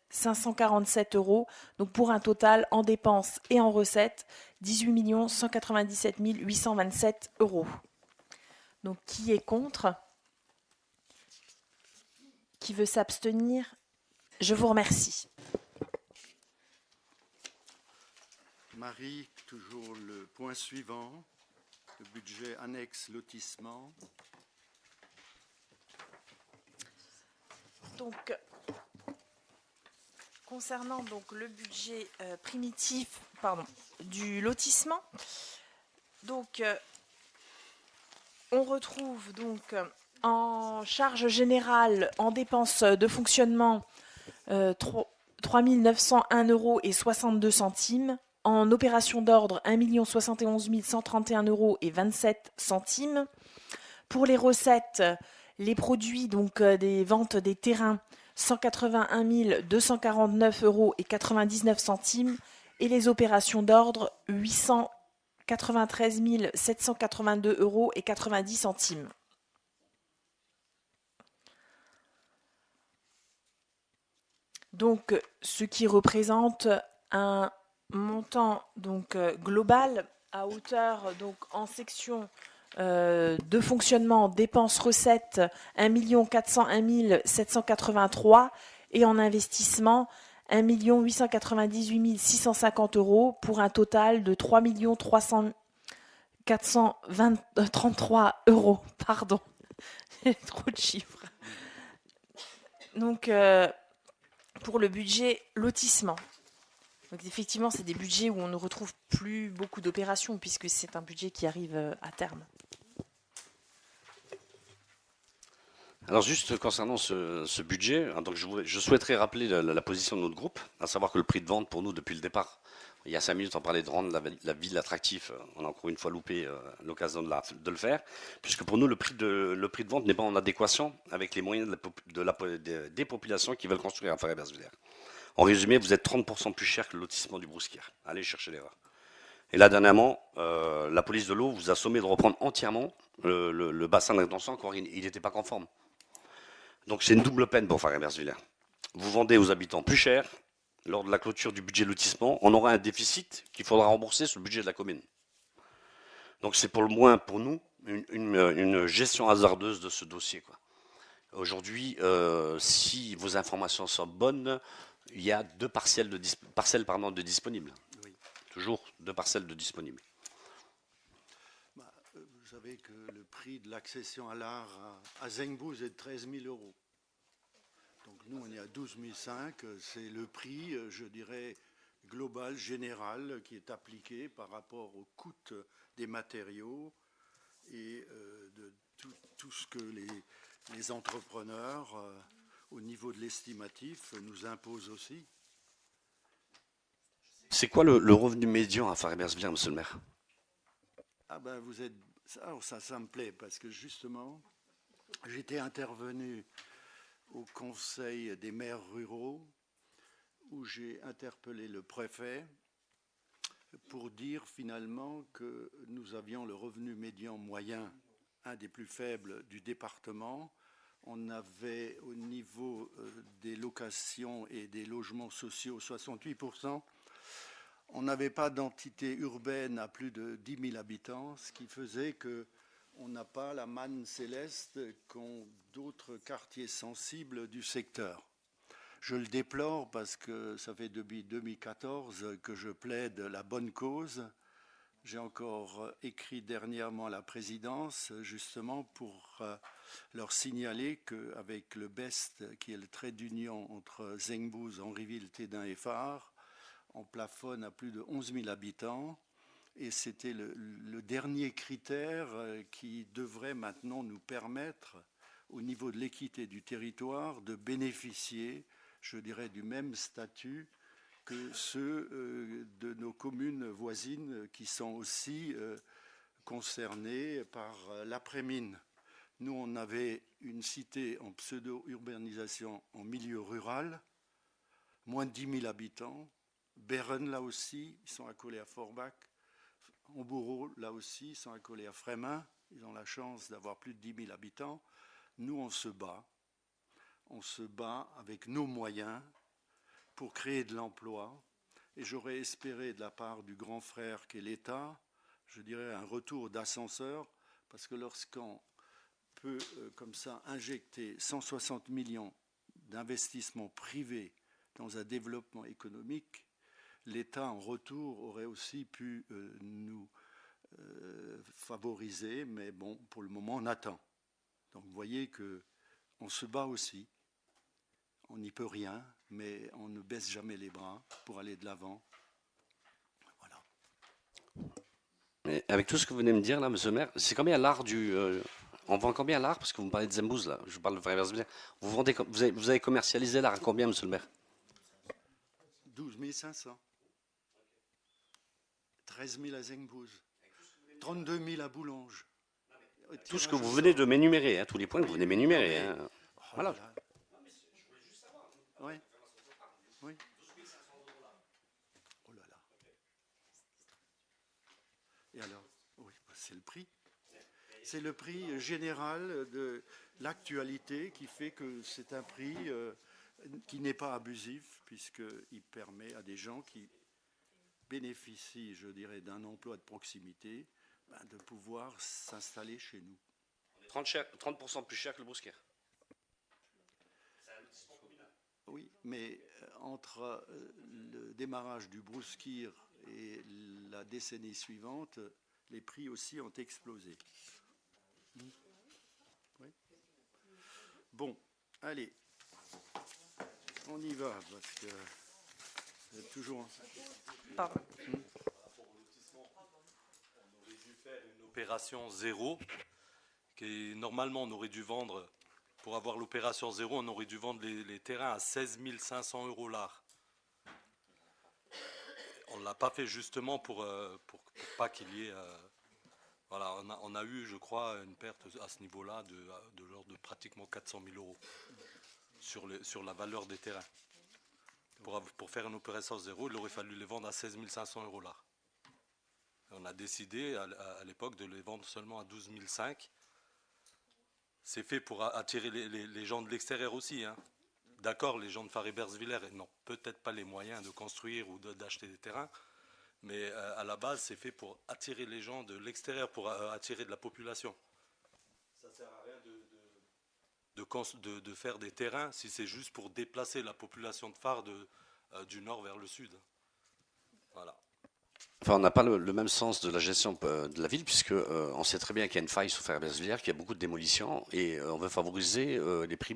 547 €. Donc, pour un total en dépenses et en recettes, 18 197 827 €. Donc, qui est contre? Qui veut s'abstenir? Je vous remercie. Marie, toujours le point suivant, le budget annexe lotissement. Donc, concernant donc le budget primitif, du lotissement, donc on retrouve donc en charge générale, en dépenses de fonctionnement, 3 901 € 62 centimes. En opération d'ordre, 1 071 131 € 27 centimes. Pour les recettes, les produits donc des ventes des terrains, 181 249 € 99 centimes. Et les opérations d'ordre, 893 782 € 90 centimes. Donc, ce qui représente un montant donc global à hauteur donc en section de fonctionnement dépenses recettes 1 401 783 et en investissement 1 898 650 € pour un total de 3 433 €. Pardon, trop de chiffres. Donc, pour le budget lotissement. Donc, effectivement, c'est des budgets où on ne retrouve plus beaucoup d'opérations puisque c'est un budget qui arrive à terme. Alors juste concernant ce budget, donc je souhaiterais rappeler la position de notre groupe, à savoir que le prix de vente pour nous depuis le départ, il y a 5 minutes on parlait de rendre la ville attractive, on a encore une fois loupé l'occasion de le faire, puisque pour nous le prix de vente n'est pas en adéquation avec les moyens des populations qui veulent construire à Farey-Bersvillers. En résumé, vous êtes 30% plus cher que le lotissement du Brousquière. Allez chercher l'erreur. Et là, dernièrement, la police de l'eau vous a sommé de reprendre entièrement le bassin de rétention, car il n'était pas conforme. Donc c'est une double peine pour Farey-Bersvillers. Vous vendez aux habitants plus cher. Lors de la clôture du budget lotissement, on aura un déficit qu'il faudra rembourser sur le budget de la commune. Donc c'est pour le moins pour nous une gestion hasardeuse de ce dossier, quoi. Aujourd'hui, si vos informations sont bonnes, il y a 2 parcelles de disponibles. Oui. Toujours 2 parcelles de disponibles. Vous savez que le prix de l'accession à l'art à Zengbouz est de 13 000 €. Donc nous, on est à 12 500. C'est le prix, je dirais, global, général, qui est appliqué par rapport au coût des matériaux et de tout ce que les entrepreneurs, au niveau de l'estimatif, nous imposent aussi. C'est quoi le revenu médian à Farey-Bersvillers, monsieur le maire? Ah ben vous êtes... Ça me plaît, parce que justement, j'étais intervenu au Conseil des maires ruraux, où j'ai interpellé le préfet pour dire finalement que nous avions le revenu médian moyen, un des plus faibles du département. On avait au niveau des locations et des logements sociaux 68%. On n'avait pas d'entité urbaine à plus de 10 000 habitants, ce qui faisait qu'on n'a pas la manne céleste qu'ont d'autres quartiers sensibles du secteur. Je le déplore parce que ça fait depuis 2014 que je plaide la bonne cause. J'ai encore écrit dernièrement à la présidence justement pour leur signaler qu'avec le BEST, qui est le trait d'union entre Zengbouz, Henryville, Tédin et Phare, on plafonne à plus de 11 000 habitants. Et c'était le dernier critère qui devrait maintenant nous permettre, au niveau de l'équité du territoire, de bénéficier, je dirais, du même statut que ceux de nos communes voisines qui sont aussi concernées par l'après-mine. Nous, on avait une cité en pseudo-urbanisation en milieu rural, moins de 10 000 habitants. Beren, là aussi, ils sont accolés à Forbach. Hambourg, là aussi, ils sont accolés à Frémin. Ils ont la chance d'avoir plus de 10 000 habitants. Nous, on se bat. On se bat avec nos moyens pour créer de l'emploi. Et j'aurais espéré de la part du grand frère qu'est l'État, je dirais un retour d'ascenseur, parce que lorsqu'on peut comme ça injecter 160 millions d'investissements privés dans un développement économique, l'État en retour aurait aussi pu nous favoriser, mais bon, pour le moment, on attend. Donc vous voyez qu'on se bat aussi. On n'y peut rien, mais on ne baisse jamais les bras pour aller de l'avant. Voilà. Mais avec tout ce que vous venez de me dire, là, monsieur le maire, c'est combien l'art du... on vend combien l'art? Parce que vous me parlez de Zengbouz, là. Je vous parle de Farey-Bersvillers. Vous avez commercialisé l'art à combien, monsieur le maire? 12 500. 13 000 à Zengbouz. 32 000 à Boulonge. Tout ce que vous venez de m'énumérer, hein, tous les points que vous venez de m'énumérer. Hein. Voilà. Oui. Oui. Oh là là. Et alors? Oui, c'est le prix. C'est le prix général de l'actualité qui fait que c'est un prix qui n'est pas abusif, puisqu'il permet à des gens qui bénéficient, je dirais, d'un emploi de proximité, de pouvoir s'installer chez nous. 30% plus cher que le Brousquière. Oui, mais entre le démarrage du Brouskir et la décennie suivante, les prix aussi ont explosé. Oui. Bon, allez, on y va, parce que vous êtes toujours... Pardon. Une opération zéro, qui normalement on aurait dû vendre, pour avoir l'opération zéro, on aurait dû vendre les terrains à 16 500 € l'art. On ne l'a pas fait justement pour pas qu'il y ait... voilà, on a eu, je crois, une perte à ce niveau-là de l'ordre de pratiquement 400 000 € sur la valeur des terrains. Pour faire une opération zéro, il aurait fallu les vendre à 16 500 € l'art. On a décidé à l'époque de les vendre seulement à 12 500. C'est fait pour attirer les gens de l'extérieur aussi. Hein. D'accord, les gens de Faré-Bersviller n'ont peut-être pas les moyens de construire ou d'acheter des terrains, mais à la base, c'est fait pour attirer les gens de l'extérieur, pour attirer de la population. Ça ne sert à rien de faire des terrains si c'est juste pour déplacer la population de Far du nord vers le sud. Voilà. Enfin, on n'a pas le même sens de la gestion de la ville, puisque on sait très bien qu'il y a une faille sur Faré-Bersviller, qu'il y a beaucoup de démolitions, et on veut favoriser les prix,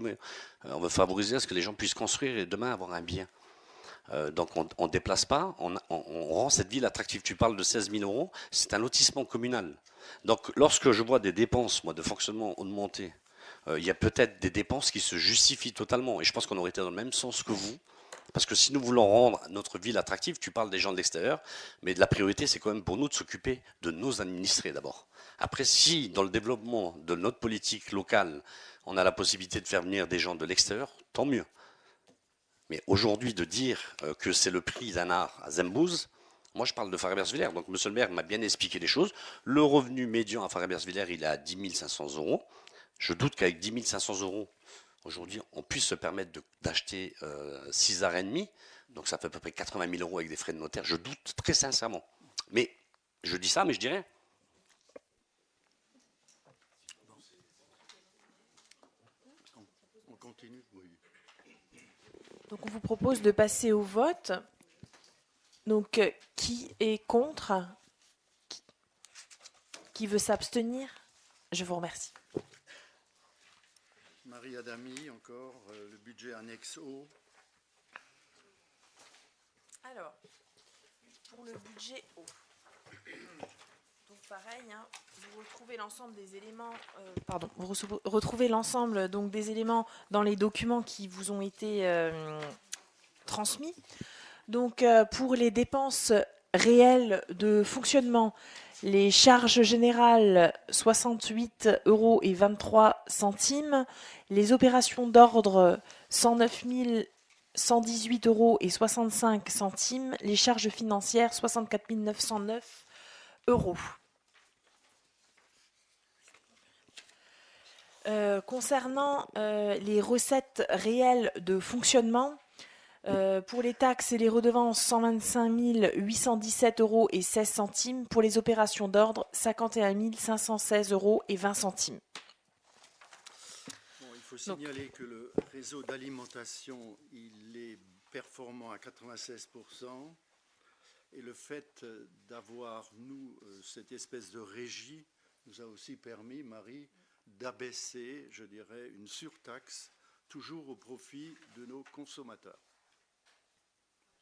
on veut favoriser à ce que les gens puissent construire et demain avoir un bien. Donc on ne déplace pas, on rend cette ville attractive. Tu parles de 16 000 €, c'est un lotissement communal. Donc lorsque je vois des dépenses, moi, de fonctionnement augmenter, il y a peut-être des dépenses qui se justifient totalement. Et je pense qu'on aurait été dans le même sens que vous. Parce que si nous voulons rendre notre ville attractive, tu parles des gens de l'extérieur, mais la priorité, c'est quand même pour nous de s'occuper de nos administrés d'abord. Après, si dans le développement de notre politique locale, on a la possibilité de faire venir des gens de l'extérieur, tant mieux. Mais aujourd'hui, de dire que c'est le prix d'un art à Zembouze, moi je parle de Faré-Bersviller, donc monsieur le maire m'a bien expliqué les choses. Le revenu médian à Faré-Bersviller, il est à 10 500 €. Je doute qu'avec 10 500 € aujourd'hui, on puisse se permettre d'acheter 6 arts et demi. Donc ça fait à peu près 80 000 € avec des frais de notaire. Je doute très sincèrement. Mais je dis ça, mais je dirais. On continue, oui. Donc on vous propose de passer au vote. Donc qui est contre? Qui veut s'abstenir? Je vous remercie. Marie Adami, encore, le budget annexe O. Alors, pour le budget O, donc pareil, hein, vous retrouvez l'ensemble des éléments, vous retrouvez l'ensemble donc des éléments dans les documents qui vous ont été transmis. Donc pour les dépenses réelles de fonctionnement, les charges générales 68,23 €, les opérations d'ordre 109 118,65 €, les charges financières 64 909 €. Concernant les recettes réelles de fonctionnement, pour les taxes et les redevances, 125 817,16 €. Pour les opérations d'ordre, 51 516,20 €. Bon, il faut signaler que le réseau d'alimentation, il est performant à 96%. Et le fait d'avoir, nous, cette espèce de régie, nous a aussi permis, Marie, d'abaisser, je dirais, une surtaxe, toujours au profit de nos consommateurs.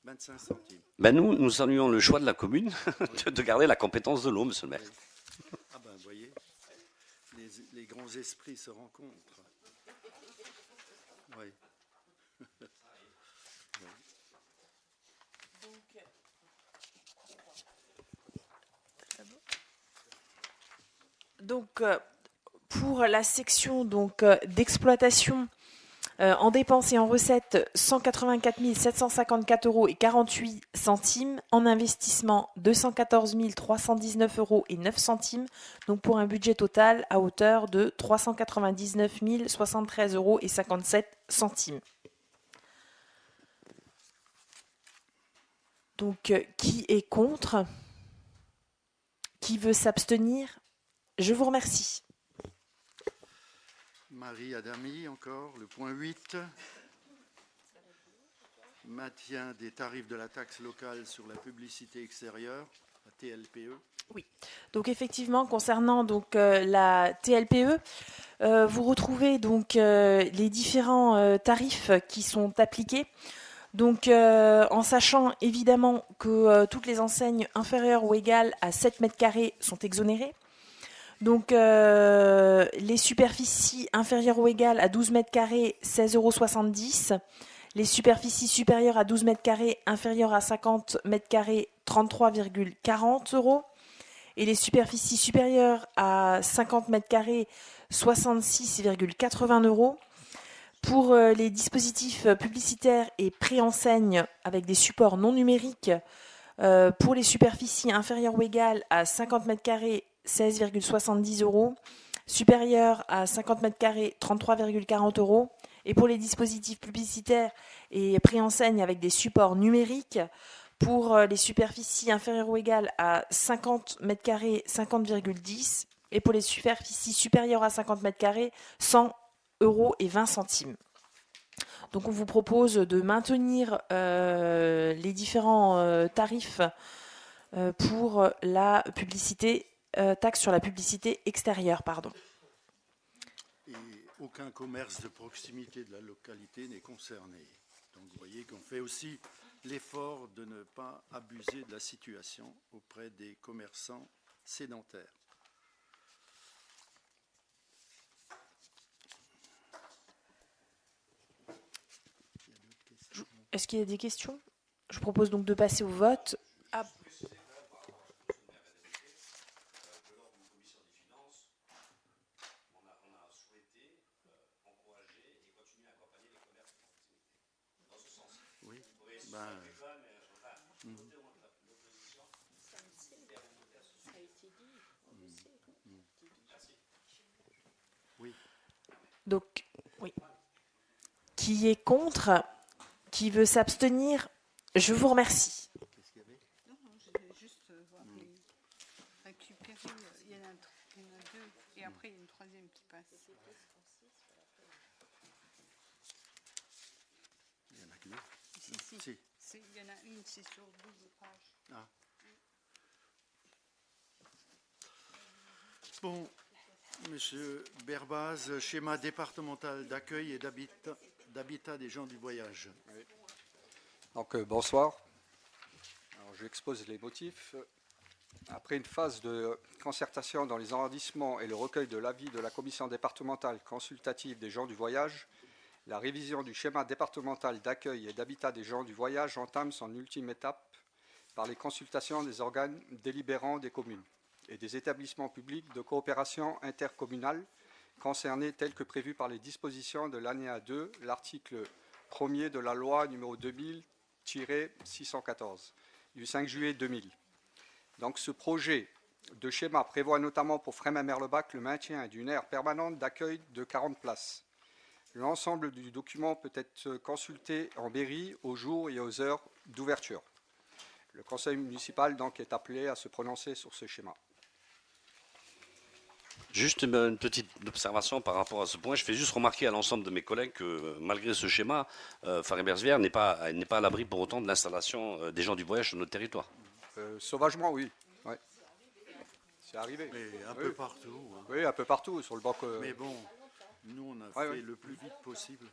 25 centimes. Ben nous saluons le choix de la commune de garder la compétence de l'eau, monsieur le maire. Ah ben, vous voyez, les grands esprits se rencontrent. Oui. Donc, pour la section d'exploitation, en dépenses et en recettes, 184 754,48 €. En investissement, 214 319,09 €. Donc pour un budget total à hauteur de 399 073,57 €. Donc qui est contre? Qui veut s'abstenir? Je vous remercie. Marie Adami, encore, le point 8. maintien des tarifs de la taxe locale sur la publicité extérieure, la TLPE. Donc effectivement, concernant donc la TLPE, vous retrouvez donc les différents tarifs qui sont appliqués. Donc en sachant évidemment que toutes les enseignes inférieures ou égales à 7 mètres carrés sont exonérées. Donc les superficies inférieures ou égales à 12 mètres carrés, 16,70 €. Les superficies supérieures à 12 mètres carrés, inférieures à 50 mètres carrés, 33,40 €. Et les superficies supérieures à 50 mètres carrés, 66,80 €. Pour les dispositifs publicitaires et préenseignes avec des supports non numériques, pour les superficies inférieures ou égales à 50 mètres carrés, 16,70 €. Supérieures à 50 mètres carrés, 33,40 €. Et pour les dispositifs publicitaires et préenseignes avec des supports numériques, pour les superficies inférieures ou égales à 50 mètres carrés, 50,10 €. Et pour les superficies supérieures à 50 mètres carrés, 100,20 €. Donc on vous propose de maintenir les différents tarifs pour la publicité, taxe sur la publicité extérieure, pardon. Et aucun commerce de proximité de la localité n'est concerné. Donc vous voyez qu'on fait aussi l'effort de ne pas abuser de la situation auprès des commerçants sédentaires. Est-ce qu'il y a des questions? Je propose donc de passer au vote. Ah. Oui, ben, Ça a été dit, on le sait. oui. Donc, oui. Qui est contre? Qui veut s'abstenir? Je vous remercie. Qu'est-ce qu'il y avait? Non, je voulais juste voir récupérer. Il y en a deux, et après il y a une troisième qui passe. Il y en a que deux. Si. Si. Il y en a une, c'est sur 12 pages. Ah. Bon, Monsieur Berbaz, schéma départemental d'accueil et d'habitat des gens du voyage. Oui. Donc bonsoir. Alors, j'expose les motifs. Après une phase de concertation dans les arrondissements et le recueil de l'avis de la commission départementale consultative des gens du voyage, la révision du schéma départemental d'accueil et d'habitat des gens du voyage entame son ultime étape par les consultations des organes délibérants des communes et des établissements publics de coopération intercommunale concernés tels que prévus par les dispositions de l'alinéa 2, l'article 1er de la loi numéro 2000-614 du 5 juillet 2000. Donc ce projet de schéma prévoit notamment pour Frémin-Merlebach le maintien d'une aire permanente d'accueil de 40 places. L'ensemble du document peut être consulté en mairie aux jours et aux heures d'ouverture. Le conseil municipal donc est appelé à se prononcer sur ce schéma. Juste une petite observation par rapport à ce point. Je fais juste remarquer à l'ensemble de mes collègues que malgré ce schéma, Faré-Bersvière n'est pas à l'abri pour autant de l'installation des gens du voyage sur notre territoire. Sauvagement, oui. Ouais. C'est arrivé. Mais un Oui. peu partout. Hein. Oui, un peu partout, sur le banc. Mais bon, nous, on a Ouais, fait ouais. le plus vite possible.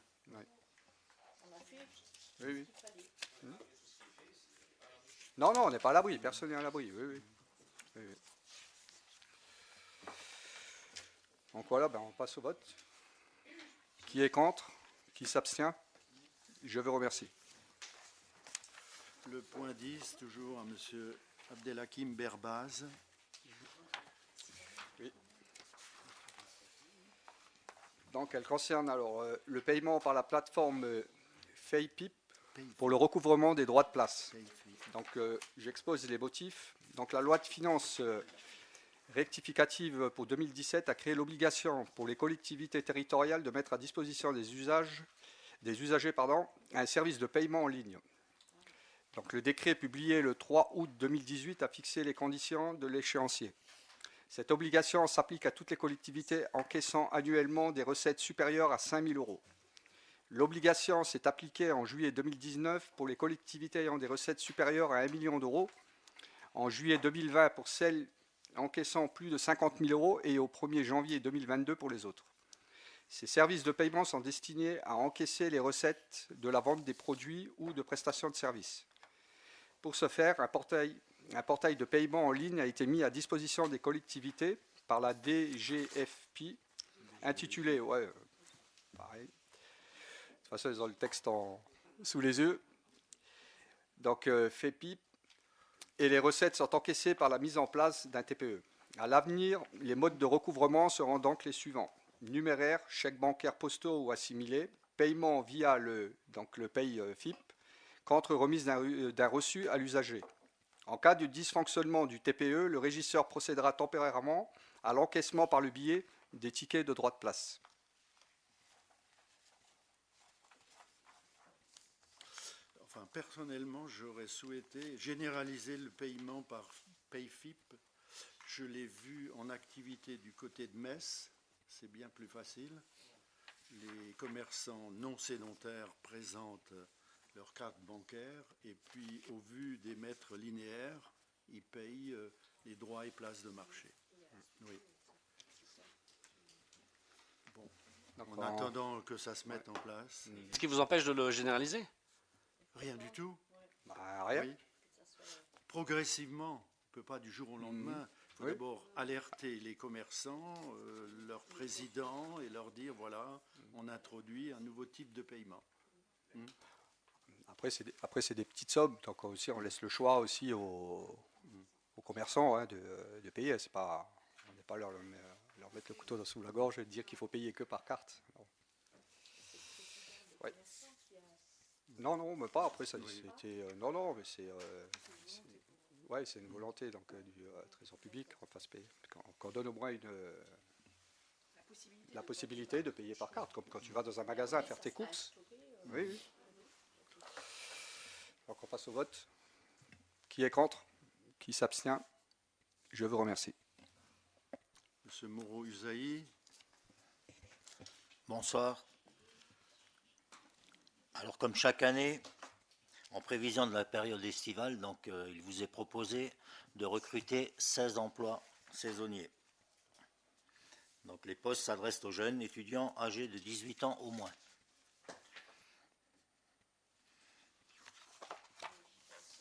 Oui, oui. Non, on n'est pas à l'abri, personne n'est à l'abri. Oui. Donc voilà, on passe au vote. Qui est contre? Qui s'abstient? Je vous remercie. Le point 10, toujours à M. Abdelhakim Berbaz. Oui. Donc elle concerne alors le paiement par la plateforme FayPip pour le recouvrement des droits de place. Donc j'expose les motifs. Donc la loi de finances rectificative pour 2017 a créé l'obligation pour les collectivités territoriales de mettre à disposition des usagers un service de paiement en ligne. Donc le décret publié le 3 août 2018 a fixé les conditions de l'échéancier. Cette obligation s'applique à toutes les collectivités encaissant annuellement des recettes supérieures à 5 000 €. L'obligation s'est appliquée en juillet 2019 pour les collectivités ayant des recettes supérieures à 1 million d'euros, en juillet 2020 pour celles encaissant plus de 50 000 euros et au 1er janvier 2022 pour les autres. Ces services de paiement sont destinés à encaisser les recettes de la vente des produits ou de prestations de services. Pour ce faire, un portail de paiement en ligne a été mis à disposition des collectivités par la DGFP, intitulé, pareil. De toute façon, ils ont le texte sous les yeux. Donc, FEPIP. Et les recettes sont encaissées par la mise en place d'un TPE. À l'avenir, les modes de recouvrement seront donc les suivants. Numéraire, chèques bancaires postaux ou assimilés, paiement via le Pay FIP, contre remise d'un reçu à l'usager. En cas de dysfonctionnement du TPE, le régisseur procédera temporairement à l'encaissement par le biais des tickets de droit de place. Enfin, personnellement, j'aurais souhaité généraliser le paiement par PayFip. Je l'ai vu en activité du côté de Metz, c'est bien plus facile. Les commerçants non sédentaires présentent leur carte bancaire et puis, au vu des maîtres linéaires, ils payent les droits et places de marché. Oui. Bon. En attendant que ça se mette en place. Ce qui vous empêche de le généraliser? Rien du tout. Rien. Oui. Progressivement, on ne peut pas du jour au lendemain. Il faut d'abord alerter les commerçants, leurs présidents, et leur dire, voilà, on introduit un nouveau type de paiement. Après, c'est des petites sommes, donc aussi on laisse le choix aussi aux commerçants de payer. On n'est pas leur mettre le couteau sous la gorge et dire qu'il faut payer que par carte. Ouais. Non, mais pas. Après, c'était mais c'est une volonté donc du Trésor public qu'on donne au moins la possibilité de payer par carte, comme quand tu vas dans un magasin faire tes courses. Oui. Donc on passe au vote. Qui est contre? Qui s'abstient? Je vous remercie. Monsieur Moreau-Usaï. Bonsoir. Alors comme chaque année, en prévision de la période estivale, donc, il vous est proposé de recruter 16 emplois saisonniers. Donc les postes s'adressent aux jeunes étudiants âgés de 18 ans au moins.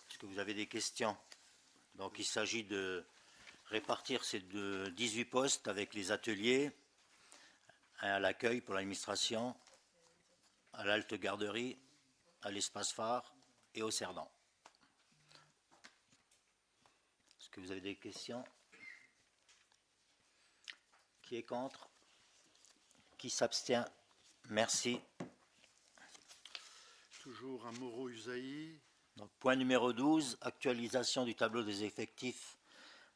Est-ce que vous avez des questions? Donc il s'agit de répartir ces 18 postes avec les ateliers, à l'accueil pour l'administration, à l'halte garderie, à l'espace phare et au Cerdan. Est-ce que vous avez des questions? Qui est contre? Qui s'abstient? Merci. Toujours un Moreau-Usaï. Donc, point numéro 12, actualisation du tableau des effectifs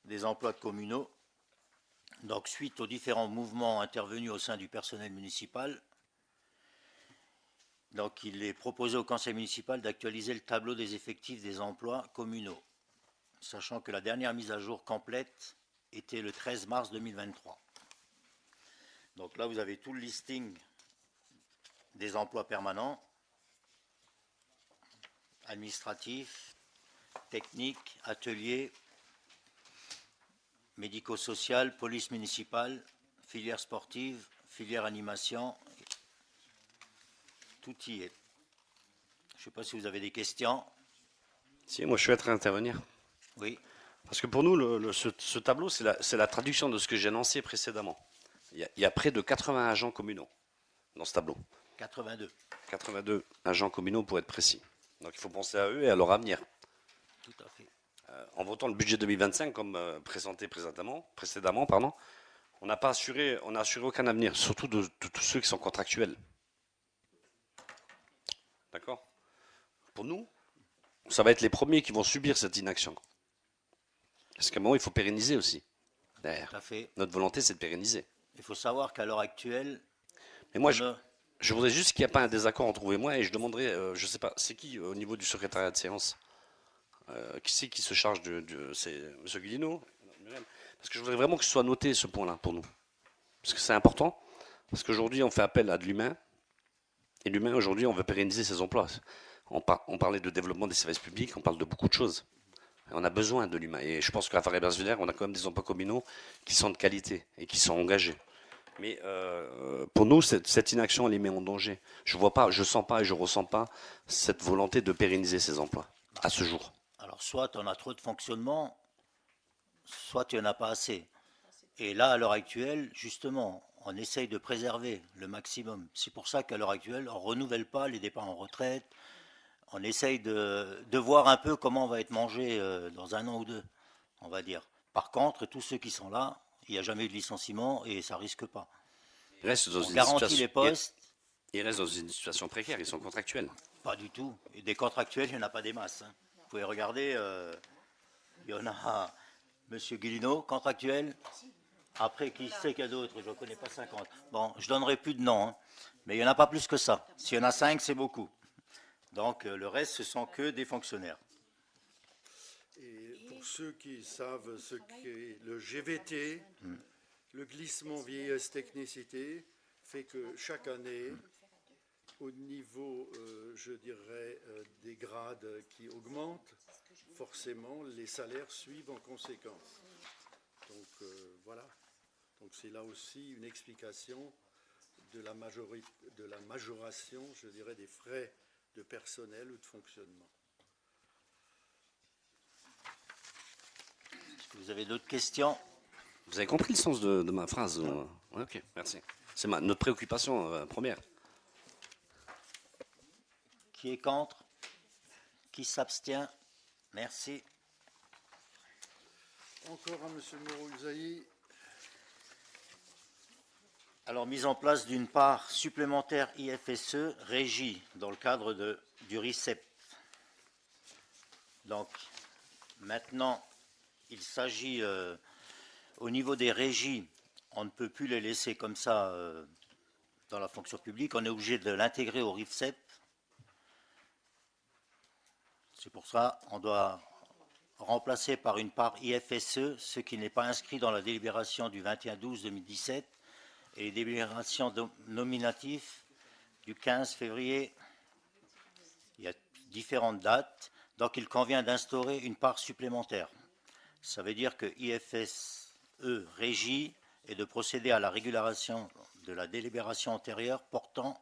des emplois communaux. Donc, suite aux différents mouvements intervenus au sein du personnel municipal, donc, il est proposé au conseil municipal d'actualiser le tableau des effectifs des emplois communaux, sachant que la dernière mise à jour complète était le 13 mars 2023. Donc là, vous avez tout le listing des emplois permanents, administratifs, techniques, ateliers, médico-social, police municipale, filière sportive, filière animation. Tout y est. Je ne sais pas si vous avez des questions. Si, moi je souhaiterais intervenir. Oui. Parce que pour nous, ce tableau, c'est la traduction de ce que j'ai annoncé précédemment. Il y a près de 80 agents communaux dans ce tableau. 82. 82 agents communaux pour être précis. Donc il faut penser à eux et à leur avenir. Tout à fait. En votant le budget 2025 comme présenté précédemment, on n'a assuré aucun avenir, surtout de tous ceux qui sont contractuels. D'accord? Pour nous, ça va être les premiers qui vont subir cette inaction. Parce qu'à un moment, il faut pérenniser aussi. Derrière. Tout à fait. Notre volonté, c'est de pérenniser. Il faut savoir qu'à l'heure actuelle... Mais moi, je voudrais juste qu'il n'y ait pas un désaccord entre vous et moi, et je demanderais, je ne sais pas, c'est qui au niveau du secrétariat de séance? Qui c'est qui se charge c'est M. Guilino? Parce que je voudrais vraiment que ce soit noté, ce point-là, pour nous. Parce que c'est important. Parce qu'aujourd'hui, on fait appel à de l'humain. Et l'humain, aujourd'hui, on veut pérenniser ces emplois. On parlait de développement des services publics, on parle de beaucoup de choses. Et on a besoin de l'humain. Et je pense qu'à Faré-Bersvillers, on a quand même des emplois communaux qui sont de qualité et qui sont engagés. Mais pour nous, cette inaction, elle les met en danger. Je vois pas, je sens pas et je ressens pas cette volonté de pérenniser ces emplois à ce jour. Alors, soit on a trop de fonctionnement, soit il n'y en a pas assez. Et là, à l'heure actuelle, justement, on essaye de préserver le maximum. C'est pour ça qu'à l'heure actuelle, on ne renouvelle pas les départs en retraite. On essaye de voir un peu comment on va être mangé dans un an ou deux, on va dire. Par contre, tous ceux qui sont là, il n'y a jamais eu de licenciement et ça ne risque pas. Ils restent dans On une garantit situation, les postes. ils restent dans une situation précaire, ils sont contractuels. Pas du tout. Et des contractuels, il n'y en a pas des masses. Hein. Vous pouvez regarder, il y en a M. Guilino, contractuel. Après, qui sait qu'il y a d'autres? Je ne connais pas 50. Bon, je ne donnerai plus de noms, hein. Mais il n'y en a pas plus que ça. S'il y en a 5, c'est beaucoup. Donc, le reste, ce sont que des fonctionnaires. Et pour ceux qui savent ce qu'est le GVT, le glissement vieillesse-technicité fait que chaque année, au niveau, je dirais, des grades qui augmentent, forcément, les salaires suivent en conséquence. Donc, voilà. Donc, c'est là aussi une explication de la majoration, je dirais, des frais de personnel ou de fonctionnement. Est-ce que vous avez d'autres questions? Vous avez compris le sens de ma phrase? Ouais, ok, merci. C'est notre préoccupation première. Qui est contre? Qui s'abstient? Merci. Encore un, M. Moreau-Usaï. Alors, mise en place d'une part supplémentaire IFSE régie dans le cadre du RICEP. Donc, maintenant, il s'agit, au niveau des régies, on ne peut plus les laisser comme ça dans la fonction publique, on est obligé de l'intégrer au RICEP. C'est pour ça qu'on doit remplacer par une part IFSE, ce qui n'est pas inscrit dans la délibération du 21/12/2017 et les délibérations nominatives du 15 février. Il y a différentes dates, donc il convient d'instaurer une part supplémentaire. Ça veut dire que IFSE régie et de procéder à la régularisation de la délibération antérieure portant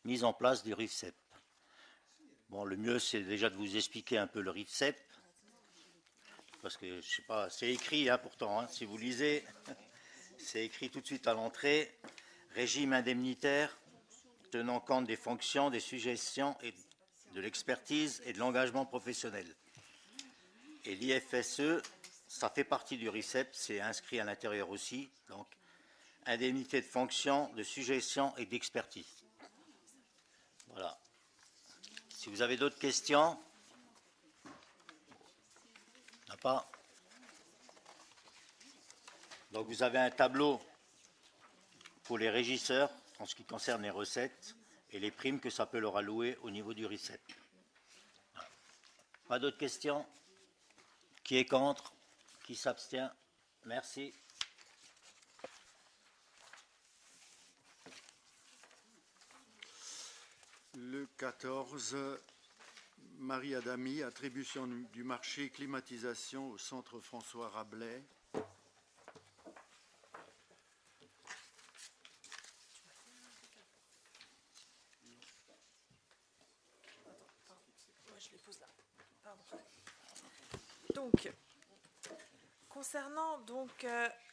mise en place du RIFSEP. Bon, le mieux, c'est déjà de vous expliquer un peu le RIFSEP, parce que, je sais pas, c'est écrit, hein, pourtant, hein, si vous lisez, c'est écrit tout de suite à l'entrée, régime indemnitaire tenant compte des fonctions, des suggestions, et de l'expertise et de l'engagement professionnel. Et l'IFSE, ça fait partie du RICEP, c'est inscrit à l'intérieur aussi, donc indemnité de fonction, de suggestion et d'expertise. Voilà. Si vous avez d'autres questions, il n'y en a pas. Donc vous avez un tableau pour les régisseurs en ce qui concerne les recettes et les primes que ça peut leur allouer au niveau du RICEP. Pas d'autres questions? Qui est contre? Qui s'abstient? Merci. Le 14, Marie Adami, attribution du marché climatisation au centre François Rabelais. Donc, concernant donc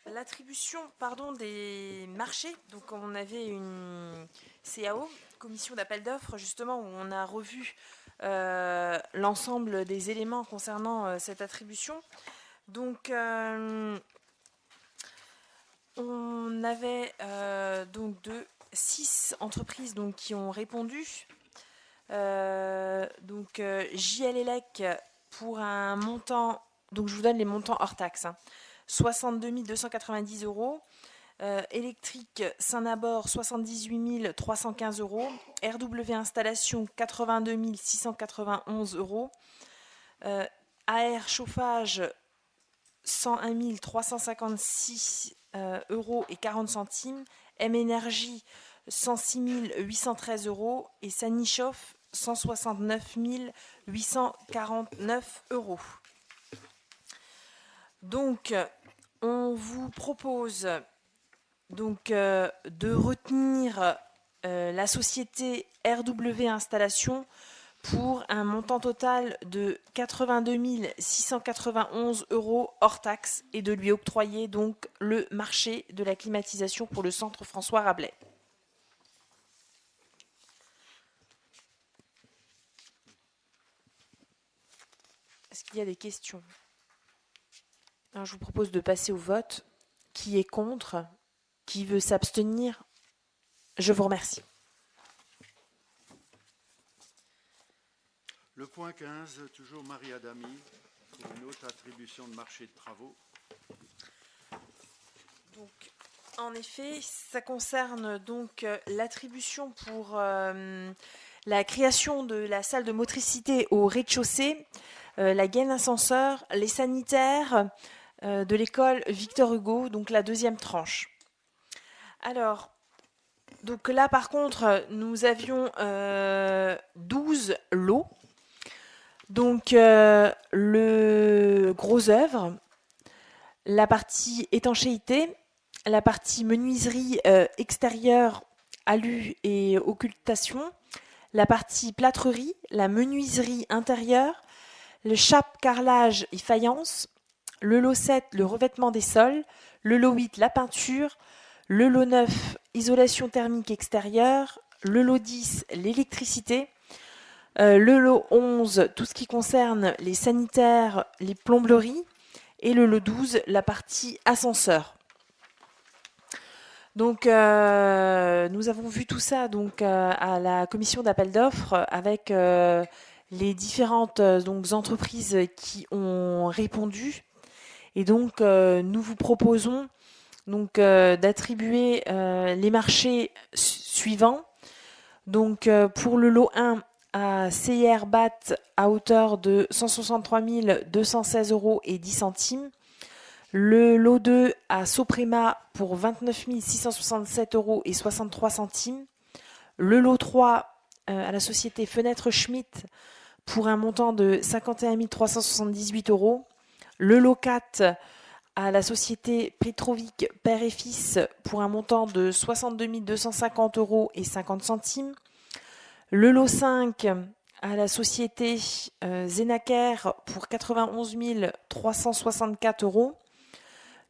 l'attribution des marchés, donc on avait une CAO, commission d'appel d'offres, justement, où on a revu l'ensemble des éléments concernant cette attribution. Donc, on avait donc 6 entreprises donc, qui ont répondu. JL Elec pour un montant, donc je vous donne les montants hors taxe, hein, 62 290 €. Électrique Saint-Nabord, 78 315 €. RW Installation, 82 691 €. AR Chauffage, 101 356 € et 40 centimes. M Énergie, 106 813 euros et Sanichoff 169 849 euros. Donc, on vous propose donc de retenir la société RW Installation pour un montant total de 82 691 euros hors taxe et de lui octroyer donc le marché de la climatisation pour le centre François Rabelais. Est-ce qu'il y a des questions? Alors, je vous propose de passer au vote. Qui est contre? Qui veut s'abstenir? Je vous remercie. Le point 15, toujours Marie Adami, pour une autre attribution de marché de travaux. Donc, en effet, ça concerne donc l'attribution pour la création de la salle de motricité au rez-de-chaussée, la gaine ascenseur, les sanitaires de l'école Victor Hugo, donc la deuxième tranche. Alors, donc là par contre, nous avions 12 lots. Donc le gros œuvre, la partie étanchéité, la partie menuiserie extérieure, alu et occultation, la partie plâtrerie, la menuiserie intérieure, le chape carrelage et faïence, le lot 7, le revêtement des sols, le lot 8, la peinture, le lot 9, isolation thermique extérieure, le lot 10, l'électricité, le lot 11, tout ce qui concerne les sanitaires, les plomberies, et le lot 12, la partie ascenseur. Donc, nous avons vu tout ça donc, à la commission d'appel d'offres avec les différentes donc, entreprises qui ont répondu. Et donc, nous vous proposons donc, d'attribuer les marchés suivants. Donc, pour le lot 1, à CIR BAT à hauteur de 163 216 euros et 10 centimes. Le lot 2 à Soprema pour 29 667 euros et 63 centimes. Le lot 3 à la société Fenêtre Schmitt pour un montant de 51 378 euros. Le lot 4 à la société Petrovic Père et Fils pour un montant de 62 250 euros et 50 centimes. Le lot 5 à la société Zenaker pour 91 364 euros.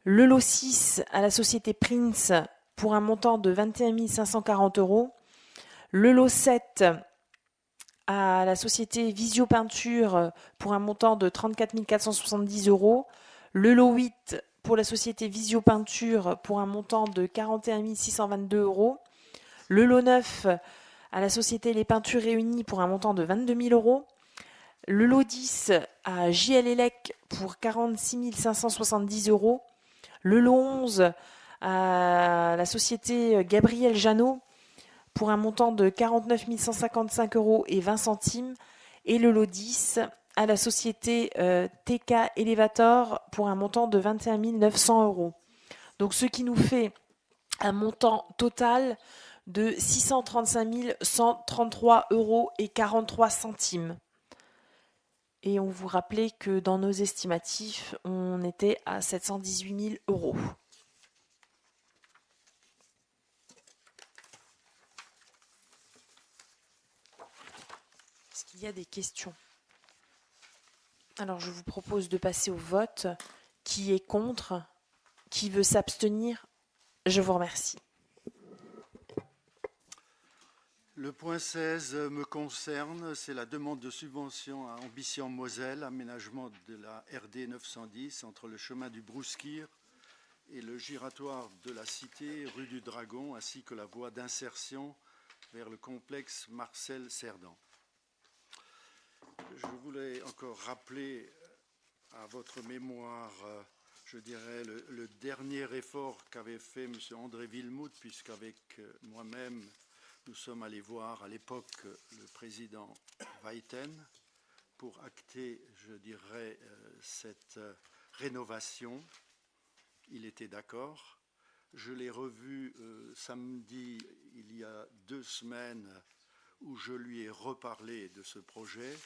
Le lot 6 à la société Prince pour un montant de 21 540 euros. Le lot 7 à la société Visio Peinture pour un montant de 34 470 euros. Le lot 8 pour la société Visio Peinture pour un montant de 41 622 euros. Le lot 9 à la société Les Peintures Réunies pour un montant de 22 000 euros. Le lot 10 à JL Elec pour 46 570 euros. Le lot 11 à la société Gabriel Janot pour un montant de 49 155 euros et 20 centimes. Et le lot 10 à la société TK Elevator pour un montant de 21 900 euros. Donc ce qui nous fait un montant total de 635 133 euros et 43 centimes. Et on vous rappelait que dans nos estimatifs, on était à 718 000 euros. Est-ce qu'il y a des questions? Alors je vous propose de passer au vote. Qui est contre? Qui veut s'abstenir? Je vous remercie. Le point 16 me concerne, c'est la demande de subvention à Ambition Moselle, aménagement de la RD 910 entre le chemin du Brouskir et le giratoire de la Cité, rue du Dragon, ainsi que la voie d'insertion vers le complexe Marcel Cerdan. Je voulais encore rappeler à votre mémoire, je dirais, le dernier effort qu'avait fait M. André Villemout, puisqu'avec moi-même, nous sommes allés voir à l'époque le président Weiten pour acter, je dirais, cette rénovation. Il était d'accord. Je l'ai revu samedi, il y a 2 semaines, où je lui ai reparlé de ce projet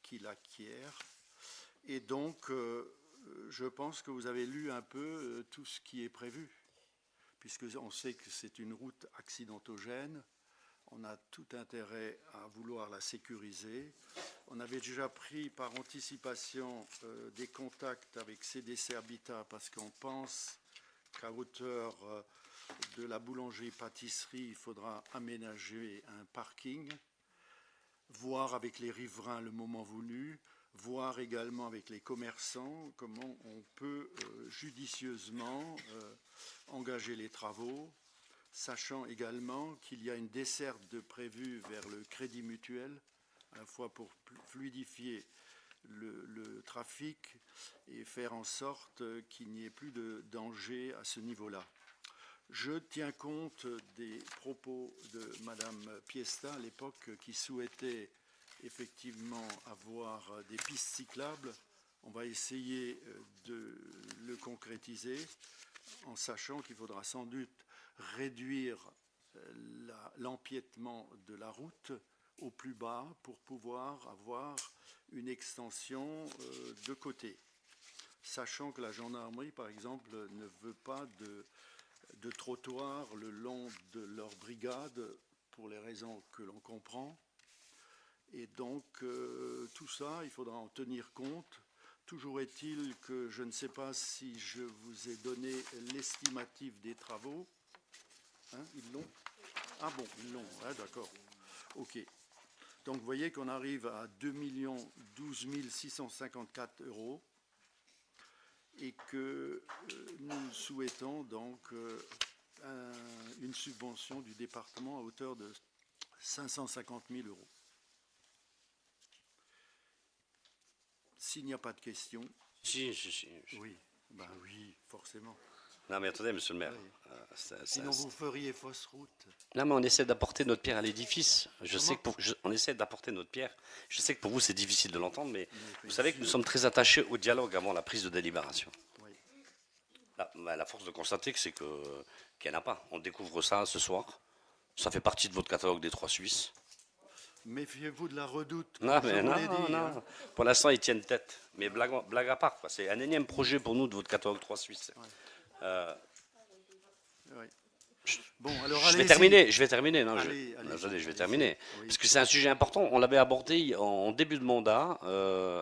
qu'il acquiert. Et donc, je pense que vous avez lu un peu tout ce qui est prévu, puisqu'on sait que c'est une route accidentogène. On a tout intérêt à vouloir la sécuriser. On avait déjà pris par anticipation des contacts avec CDC Habitat parce qu'on pense qu'à hauteur de la boulangerie-pâtisserie, il faudra aménager un parking, voir avec les riverains le moment venu, voir également avec les commerçants comment on peut judicieusement engager les travaux, sachant également qu'il y a une desserte de prévue vers le Crédit Mutuel, à la fois pour fluidifier le trafic et faire en sorte qu'il n'y ait plus de danger à ce niveau-là. Je tiens compte des propos de Madame Piesta à l'époque qui souhaitait effectivement avoir des pistes cyclables. On va essayer de le concrétiser en sachant qu'il faudra sans doute réduire l'empiètement de la route au plus bas pour pouvoir avoir une extension de côté. Sachant que la gendarmerie, par exemple, ne veut pas de trottoir le long de leur brigade pour les raisons que l'on comprend. Et donc, tout ça, il faudra en tenir compte. Toujours est-il que je ne sais pas si je vous ai donné l'estimatif des travaux. Hein, ils l'ont? Ah bon, ils l'ont, ah, d'accord. OK. Donc, vous voyez qu'on arrive à 2 12 654 € et que nous souhaitons donc une subvention du département à hauteur de 550 000 €. S'il n'y a pas de questions. Si. Oui, ben oui, forcément. Non, mais attendez, monsieur le maire. Oui. Sinon, vous feriez fausse route. Non, mais on essaie d'apporter notre pierre à l'édifice. On essaie d'apporter notre pierre. Je sais que pour vous, c'est difficile de l'entendre, mais vous savez que nous sommes très attachés au dialogue avant la prise de délibération. Oui. La force de constater que c'est qu'il n'y en a pas. On découvre ça ce soir. Ça fait partie de votre catalogue des 3 Suisses. Méfiez-vous de la redoute. Non, comme mais je vous non, l'ai dit, non. hein. Pour l'instant, ils tiennent tête. Mais blague à part, quoi. C'est un énième projet pour nous de votre catalogue 3 Suisses. Ouais. Oui. Bon, alors Je vais terminer. Non, Allez, attendez, je vais terminer. Oui. Parce que c'est un sujet important. On l'avait abordé en début de mandat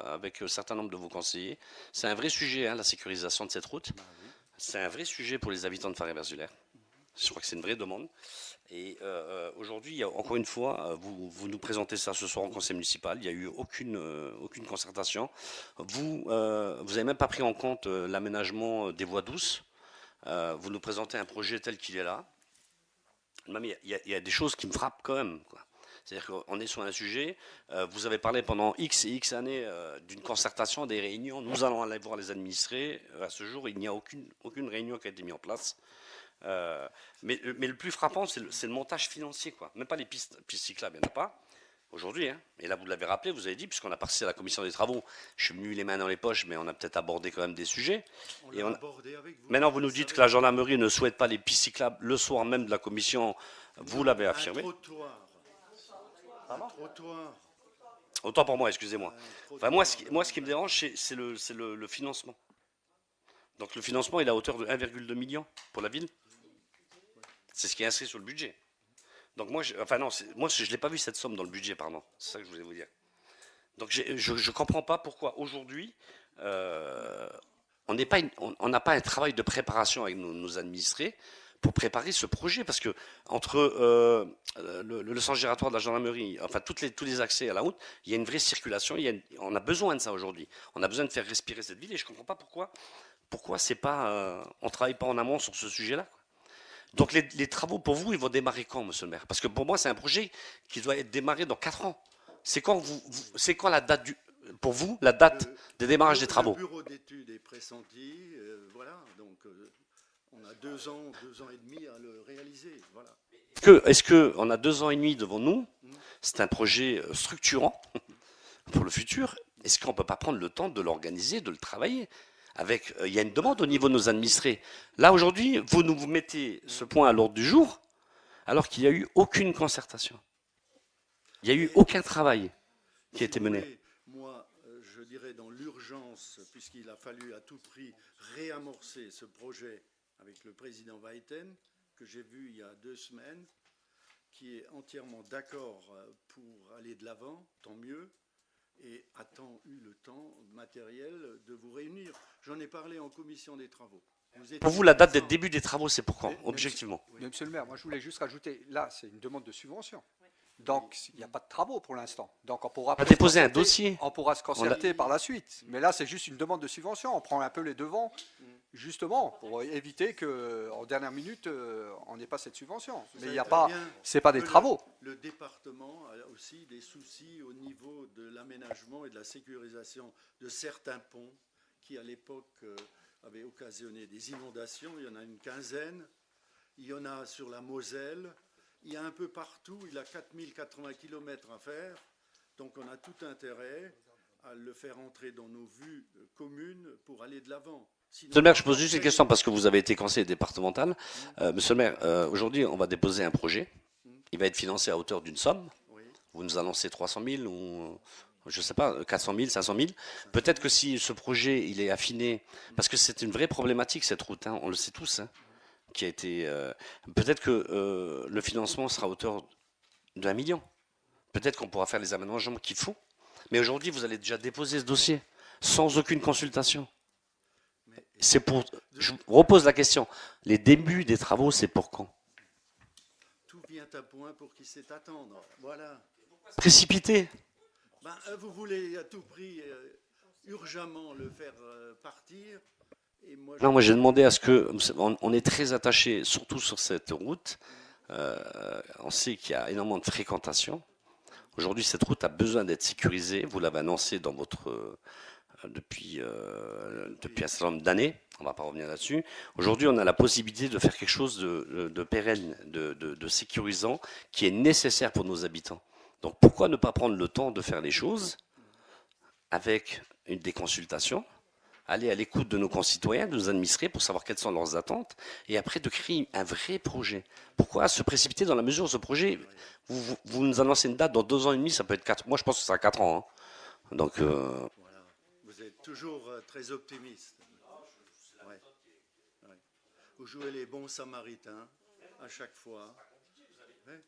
avec un certain nombre de vos conseillers. C'est un vrai sujet, hein, la sécurisation de cette route. Bah oui. C'est un vrai sujet pour les habitants de Faray-Verzulaire. Je crois que c'est une vraie demande. Et aujourd'hui, encore une fois, vous nous présentez ça ce soir en conseil municipal. Il n'y a eu aucune concertation. Vous n'avez même pas pris en compte l'aménagement des voies douces. Vous nous présentez un projet tel qu'il est là. Même il y a des choses qui me frappent quand même, quoi. C'est-à-dire qu'on est sur un sujet, vous avez parlé pendant X et X années d'une concertation, des réunions. Nous allons aller voir les administrés. À ce jour, il n'y a aucune réunion qui a été mise en place. Mais le plus frappant, c'est le montage financier, quoi. Même pas les pistes cyclables, il n'y en a pas. Aujourd'hui, hein. Et là, vous l'avez rappelé, vous avez dit, puisqu'on a participé à la commission des travaux, je suis venu les mains dans les poches, mais on a peut-être abordé quand même des sujets. On l'a abordé avec vous. Maintenant, vous nous dites que la gendarmerie ne souhaite pas les pistes cyclables le soir même de la commission. Vous l'avez affirmé. Un trottoir. Un trottoir. Autant pour moi, excusez-moi. Enfin, moi, ce qui me dérange, c'est le financement. Donc, le financement, il est à hauteur de 1,2 million pour la ville. C'est ce qui est inscrit sur le budget. Donc moi, je ne l'ai pas vu cette somme dans le budget, pardon. C'est ça que je voulais vous dire. Donc je ne comprends pas pourquoi aujourd'hui, on n'a pas un travail de préparation avec nos administrés pour préparer ce projet. Parce que entre le centre giratoire de la gendarmerie, enfin tous les accès à la route, il y a une vraie circulation. On a besoin de ça aujourd'hui. On a besoin de faire respirer cette ville et je ne comprends pas pourquoi c'est pas, on ne travaille pas en amont sur ce sujet-là. Donc les travaux, pour vous, ils vont démarrer quand, monsieur le maire? Parce que pour moi, c'est un projet qui doit être démarré dans 4 ans. C'est quand la date pour vous, la date de démarrage des travaux? Le bureau d'études est pressenti, voilà. Donc on a 2 ans et demi à le réaliser, voilà. Est-ce qu'on a 2 ans et demi devant nous? C'est un projet structurant pour le futur. Est-ce qu'on ne peut pas prendre le temps de l'organiser, de le travailler? il y a une demande au niveau de nos administrés. Là, aujourd'hui, vous nous mettez ce point à l'ordre du jour, alors qu'il n'y a eu aucune concertation. Il n'y a eu aucun travail qui a été mené. Moi, je dirais dans l'urgence, puisqu'il a fallu à tout prix réamorcer ce projet avec le président Weiten, que j'ai vu il y a 2 semaines, qui est entièrement d'accord pour aller de l'avant, tant mieux, et a-t-on eu le temps matériel de vous réunir? J'en ai parlé en commission des travaux. Pour vous, la date des débuts des travaux, c'est pour quand, objectivement? Mais monsieur le maire, moi je voulais juste rajouter, là c'est une demande de subvention. Donc il n'y a pas de travaux pour l'instant. Donc on pourra déposer un dossier. On pourra se concerter par la suite. Mais là c'est juste une demande de subvention. On prend un peu les devants, justement, pour éviter qu'en dernière minute, on n'ait pas cette subvention. Mais il n'y a pas, c'est pas des travaux. Le département a aussi des soucis au niveau de l'aménagement et de la sécurisation de certains ponts qui à l'époque avaient occasionné des inondations. Il y en a une quinzaine. Il y en a sur la Moselle. Il y a un peu partout, il a 4080 km à faire, donc on a tout intérêt à le faire entrer dans nos vues communes pour aller de l'avant. Monsieur le maire, je pose juste une question parce que vous avez été conseiller départemental. Monsieur le maire, aujourd'hui, on va déposer un projet. Il va être financé à hauteur d'une somme. Vous nous annoncez 300 000 ou, je ne sais pas, 400 000, 500 000. Peut-être que si ce projet, il est affiné, parce que c'est une vraie problématique, cette route, hein, on le sait tous, hein, qui a été. Peut-être que le financement sera à hauteur d'1 million. Peut-être qu'on pourra faire les aménagements qu'il faut. Mais aujourd'hui, vous allez déjà déposer ce dossier sans aucune consultation. C'est pour. Je vous repose la question. Les débuts des travaux, c'est pour quand? Tout vient à point pour qu'il sait attendre. Voilà. Précipité. Ben, vous voulez à tout prix urgemment le faire partir. Non, moi j'ai demandé à ce que, on est très attaché, surtout sur cette route, on sait qu'il y a énormément de fréquentation. Aujourd'hui, cette route a besoin d'être sécurisée, vous l'avez annoncé dans votre, depuis un certain nombre d'années, on ne va pas revenir là-dessus. Aujourd'hui, on a la possibilité de faire quelque chose de pérenne, de sécurisant, qui est nécessaire pour nos habitants. Donc pourquoi ne pas prendre le temps de faire les choses avec des consultations, aller à l'écoute de nos concitoyens, de nos administrés pour savoir quelles sont leurs attentes et après de créer un vrai projet. Pourquoi se précipiter dans la mesure où ce projet, vous nous annoncez une date dans 2 ans et demi, ça peut être 4, moi je pense que ça sera 4 ans. Hein. Donc, voilà. Vous êtes toujours très optimiste. Ouais. Ouais. Vous jouez les bons samaritains à chaque fois. Ouais.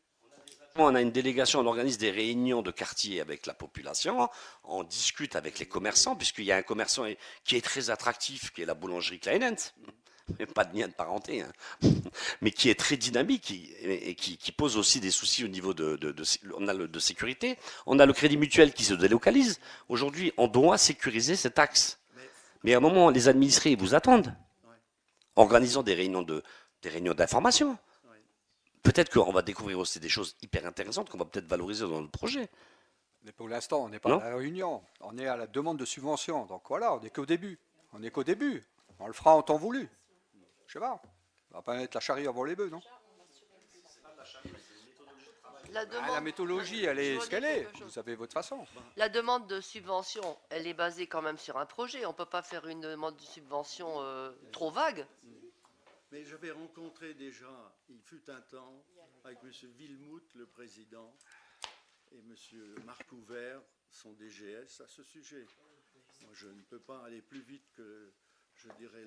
On a une délégation, on organise des réunions de quartier avec la population, on discute avec les commerçants, puisqu'il y a un commerçant qui est très attractif, qui est la boulangerie Kleinens, pas de lien de parenté, hein, mais qui est très dynamique et qui pose aussi des soucis au niveau de sécurité. On a le crédit mutuel qui se délocalise. Aujourd'hui, on doit sécuriser cet axe. Mais à un moment, les administrés vous attendent, en organisant des réunions d'information. Peut-être qu'on va découvrir aussi des choses hyper intéressantes qu'on va peut-être valoriser dans le projet. Mais pour l'instant, on n'est pas à la réunion. On est à la demande de subvention. Donc voilà, on n'est qu'au début. On n'est qu'au début. On le fera en temps voulu. Je sais pas. On va pas mettre la charrue avant les bœufs, non? La méthodologie, elle est ce qu'elle est. Vous avez votre façon. La demande de subvention, elle est basée quand même sur un projet. On ne peut pas faire une demande de subvention trop vague. Mais j'avais rencontré déjà, il fut un temps, avec M. Villemout, le président, et M. Marc Ouvert, son DGS, à ce sujet. Moi, je ne peux pas aller plus vite que, je dirais,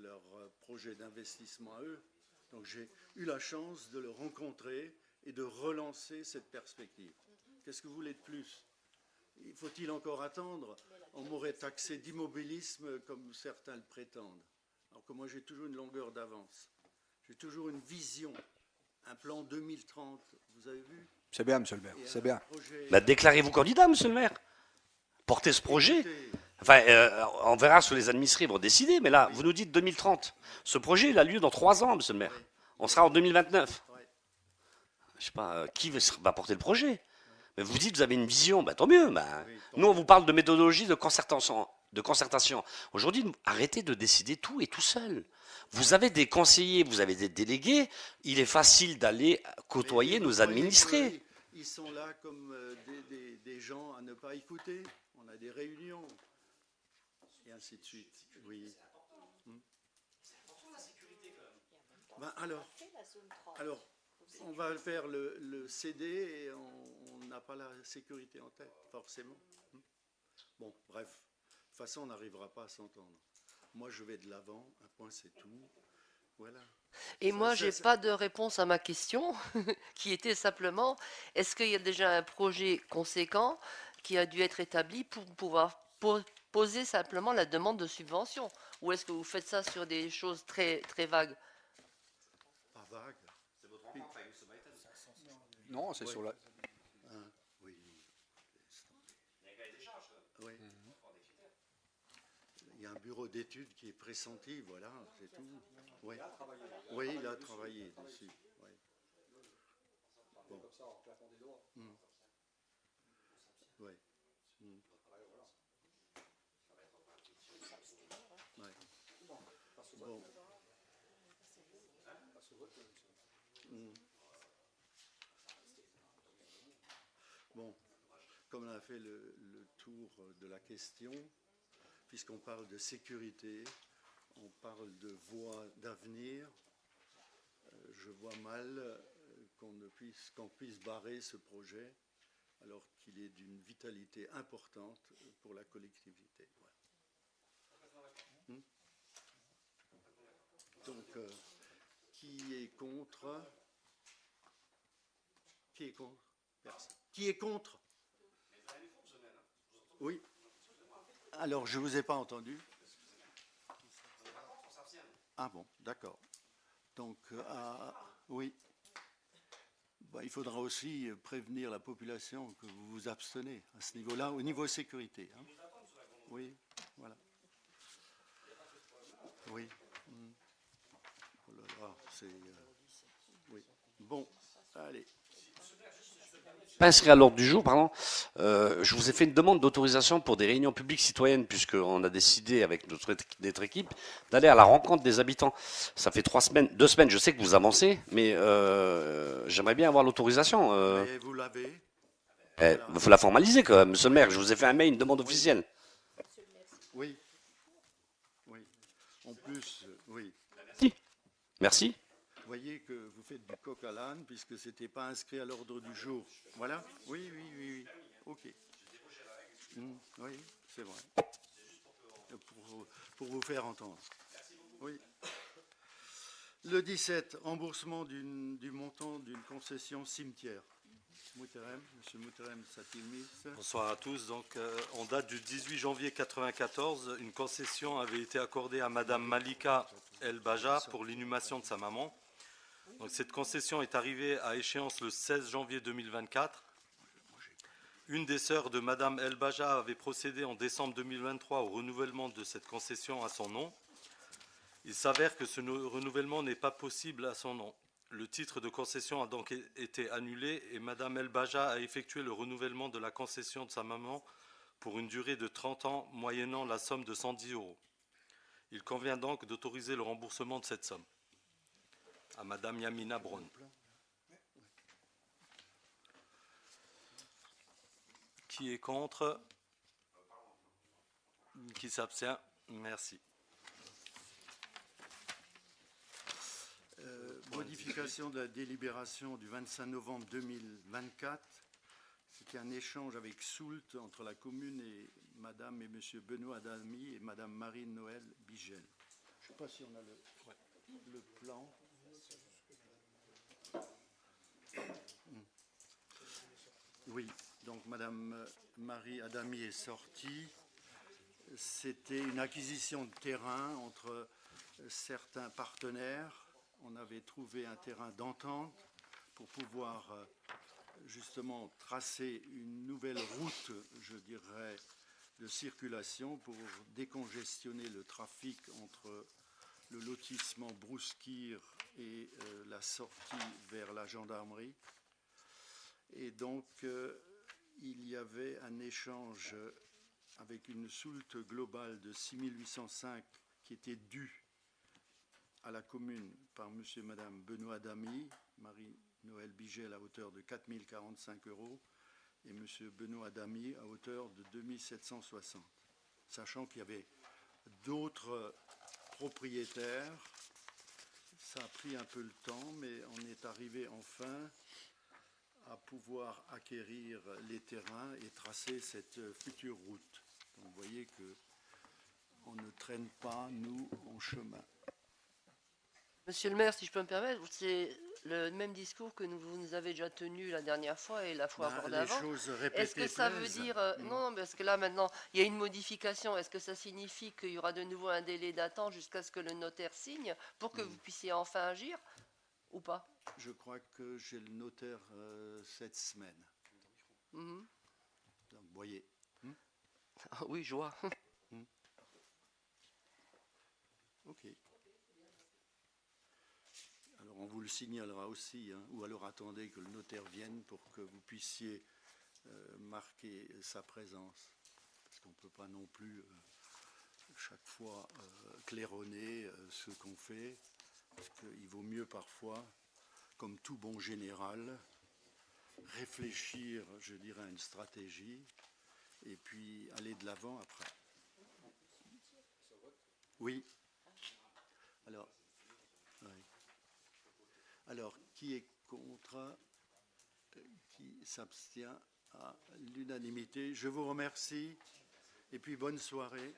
leur projet d'investissement à eux. Donc j'ai eu la chance de le rencontrer et de relancer cette perspective. Qu'est-ce que vous voulez de plus? Faut-il encore attendre? On m'aurait taxé d'immobilisme comme certains le prétendent. Alors que moi, j'ai toujours une longueur d'avance. J'ai toujours une vision, un plan 2030. Vous avez vu? C'est bien, monsieur le maire, c'est bien. Bah, déclarez-vous candidat, monsieur le maire. Portez ce projet. Enfin, on verra sur les administrés vont décider, mais là, vous nous dites 2030. Ce projet, il a lieu dans 3 ans, monsieur le maire. On sera en 2029. Je ne sais pas, qui va porter le projet? Mais vous dites, vous avez une vision, bah, tant mieux. Bah. Nous, on vous parle de méthodologie de concertation. Aujourd'hui, arrêtez de décider tout et tout seul. Vous avez des conseillers, vous avez des délégués. Il est facile d'aller côtoyer nos administrés. Ils sont là comme des gens à ne pas écouter. On a des réunions. et ainsi de suite. Oui. Ben, alors, on va faire le CD et on n'a pas la sécurité en tête, forcément. Bon, bref, de toute façon, on n'arrivera pas à s'entendre. Moi, je vais de l'avant, un point, c'est tout. Voilà. Et Ça, moi, ça, j'ai ça- pas de réponse à ma question, qui était simplement, est-ce qu'il y a déjà un projet conséquent qui a dû être établi pour pouvoir poser simplement la demande de subvention? Ou est-ce que vous faites ça sur des choses très, très vagues? Pas vague. Non, c'est Ouais. sur la. Hein, oui. Oui. Il y a un bureau d'études qui est pressenti, voilà, c'est tout. Oui. Oui, il a travaillé dessus. Oui. Bon. Oui. Ouais. Bon. Bon, comme on a fait le tour de la question, puisqu'on parle de sécurité, on parle de voies d'avenir, je vois mal qu'on puisse barrer ce projet alors qu'il est d'une vitalité importante pour la collectivité. Voilà. Donc, qui est contre? Qui est contre? Personne. Qui est contre? Oui. Alors, je ne vous ai pas entendu. Ah bon, d'accord. Donc, oui. Bah, il faudra aussi prévenir la population que vous vous abstenez à ce niveau-là, au niveau sécurité. Hein. Oui, voilà. Oui. Oh là là, c'est... oui. Bon, allez. Pas inscrit à l'ordre du jour, pardon. Je vous ai fait une demande d'autorisation pour des réunions publiques citoyennes, puisqu'on a décidé avec notre équipe d'aller à la rencontre des habitants. Ça fait 2 semaines, je sais que vous avancez, mais j'aimerais bien avoir l'autorisation. Mais vous l'avez. Il faut la formaliser quand même, monsieur le maire. Je vous ai fait un mail, une demande officielle. Oui. Oui. En plus, oui. Merci. Vous voyez que vous faites du coq à l'âne puisque ce n'était pas inscrit à l'ordre du jour. Voilà. Oui, oui, oui, oui. OK. Oui, c'est vrai. Pour vous faire entendre. Oui. Le 17, remboursement du montant d'une concession cimetière. Mouterem, Monsieur Mouterem Satilmis. Bonsoir à tous. Donc, en date du 18 janvier 1994, une concession avait été accordée à Madame Malika El Baja pour l'inhumation de sa maman. Donc, cette concession est arrivée à échéance le 16 janvier 2024. Une des sœurs de Madame El Baja avait procédé en décembre 2023 au renouvellement de cette concession à son nom. Il s'avère que ce renouvellement n'est pas possible à son nom. Le titre de concession a donc été annulé et Madame El Baja a effectué le renouvellement de la concession de sa maman pour une durée de 30 ans, moyennant la somme de 110 €. Il convient donc d'autoriser le remboursement de cette somme à Madame Yamina Braun. Qui est contre? Qui s'abstient? Merci. Modification de la délibération du 25 novembre 2024. C'était un échange avec Soult entre la commune et Madame et Monsieur Benoît Adami et Madame Marie-Noël Bigel. Je ne sais pas si on a le plan. Oui, donc Madame Marie Adami est sortie. C'était une acquisition de terrain entre certains partenaires. On avait trouvé un terrain d'entente pour pouvoir justement tracer une nouvelle route, je dirais, de circulation pour décongestionner le trafic entre le lotissement Brouskir et la sortie vers la gendarmerie. Et donc, il y avait un échange avec une soulte globale de 6 805 qui était due à la commune par monsieur et madame Benoît Adami, Marie-Noël Bigel à hauteur de 4 045 € et monsieur Benoît Adami à hauteur de 2 760. Sachant qu'il y avait d'autres propriétaires. Ça a pris un peu le temps, mais on est arrivé enfin à pouvoir acquérir les terrains et tracer cette future route. Donc vous voyez que on ne traîne pas, nous, en chemin. Monsieur le maire, si je peux me permettre, c'est le même discours que vous nous avez déjà tenu la dernière fois et la fois encore Les d'avant. choses répétées Est-ce que ça veut plaisent. dire... non, parce que là maintenant, il y a une modification. Est-ce que ça signifie qu'il y aura de nouveau un délai d'attente jusqu'à ce que le notaire signe pour que vous puissiez enfin agir ou pas? Je crois que j'ai le notaire cette semaine. Mhm. Donc, vous voyez. Ah oui, je vois. OK. Alors, on vous le signalera aussi, hein, ou alors attendez que le notaire vienne pour que vous puissiez marquer sa présence. Parce qu'on ne peut pas non plus chaque fois claironner ce qu'on fait, parce qu'il vaut mieux parfois, comme tout bon général, réfléchir, je dirais, à une stratégie, et puis aller de l'avant après. Oui. Alors, oui. Alors, qui est contre? Qui s'abstient à l'unanimité? Je vous remercie et puis bonne soirée.